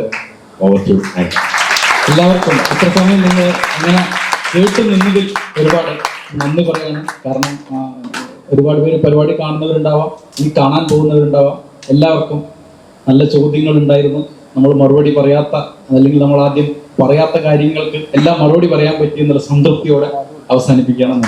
ഓവർ ടു താങ്ക്. എല്ലാവർക്കും ഇത്ര സമയം നിങ്ങൾ അങ്ങനെ കേട്ട് നിന്നതിൽ ഒരുപാട് നന്ദി പറയാണ്. കാരണം ഒരുപാട് പേര് പരിപാടി കാണുന്നവരുണ്ടാവാം, ഈ കാണാൻ പോകുന്നവരുണ്ടാവാം. എല്ലാവർക്കും നല്ല ചോദ്യങ്ങൾ ഉണ്ടായിരുന്നു. നമ്മൾ മറുപടി പറയാത്ത, അല്ലെങ്കിൽ നമ്മൾ ആദ്യം പറയാത്ത കാര്യങ്ങൾക്ക് എല്ലാം മറുപടി പറയാൻ പറ്റിയെന്നുള്ള സംതൃപ്തിയോടെ അവസാനിപ്പിക്കണം.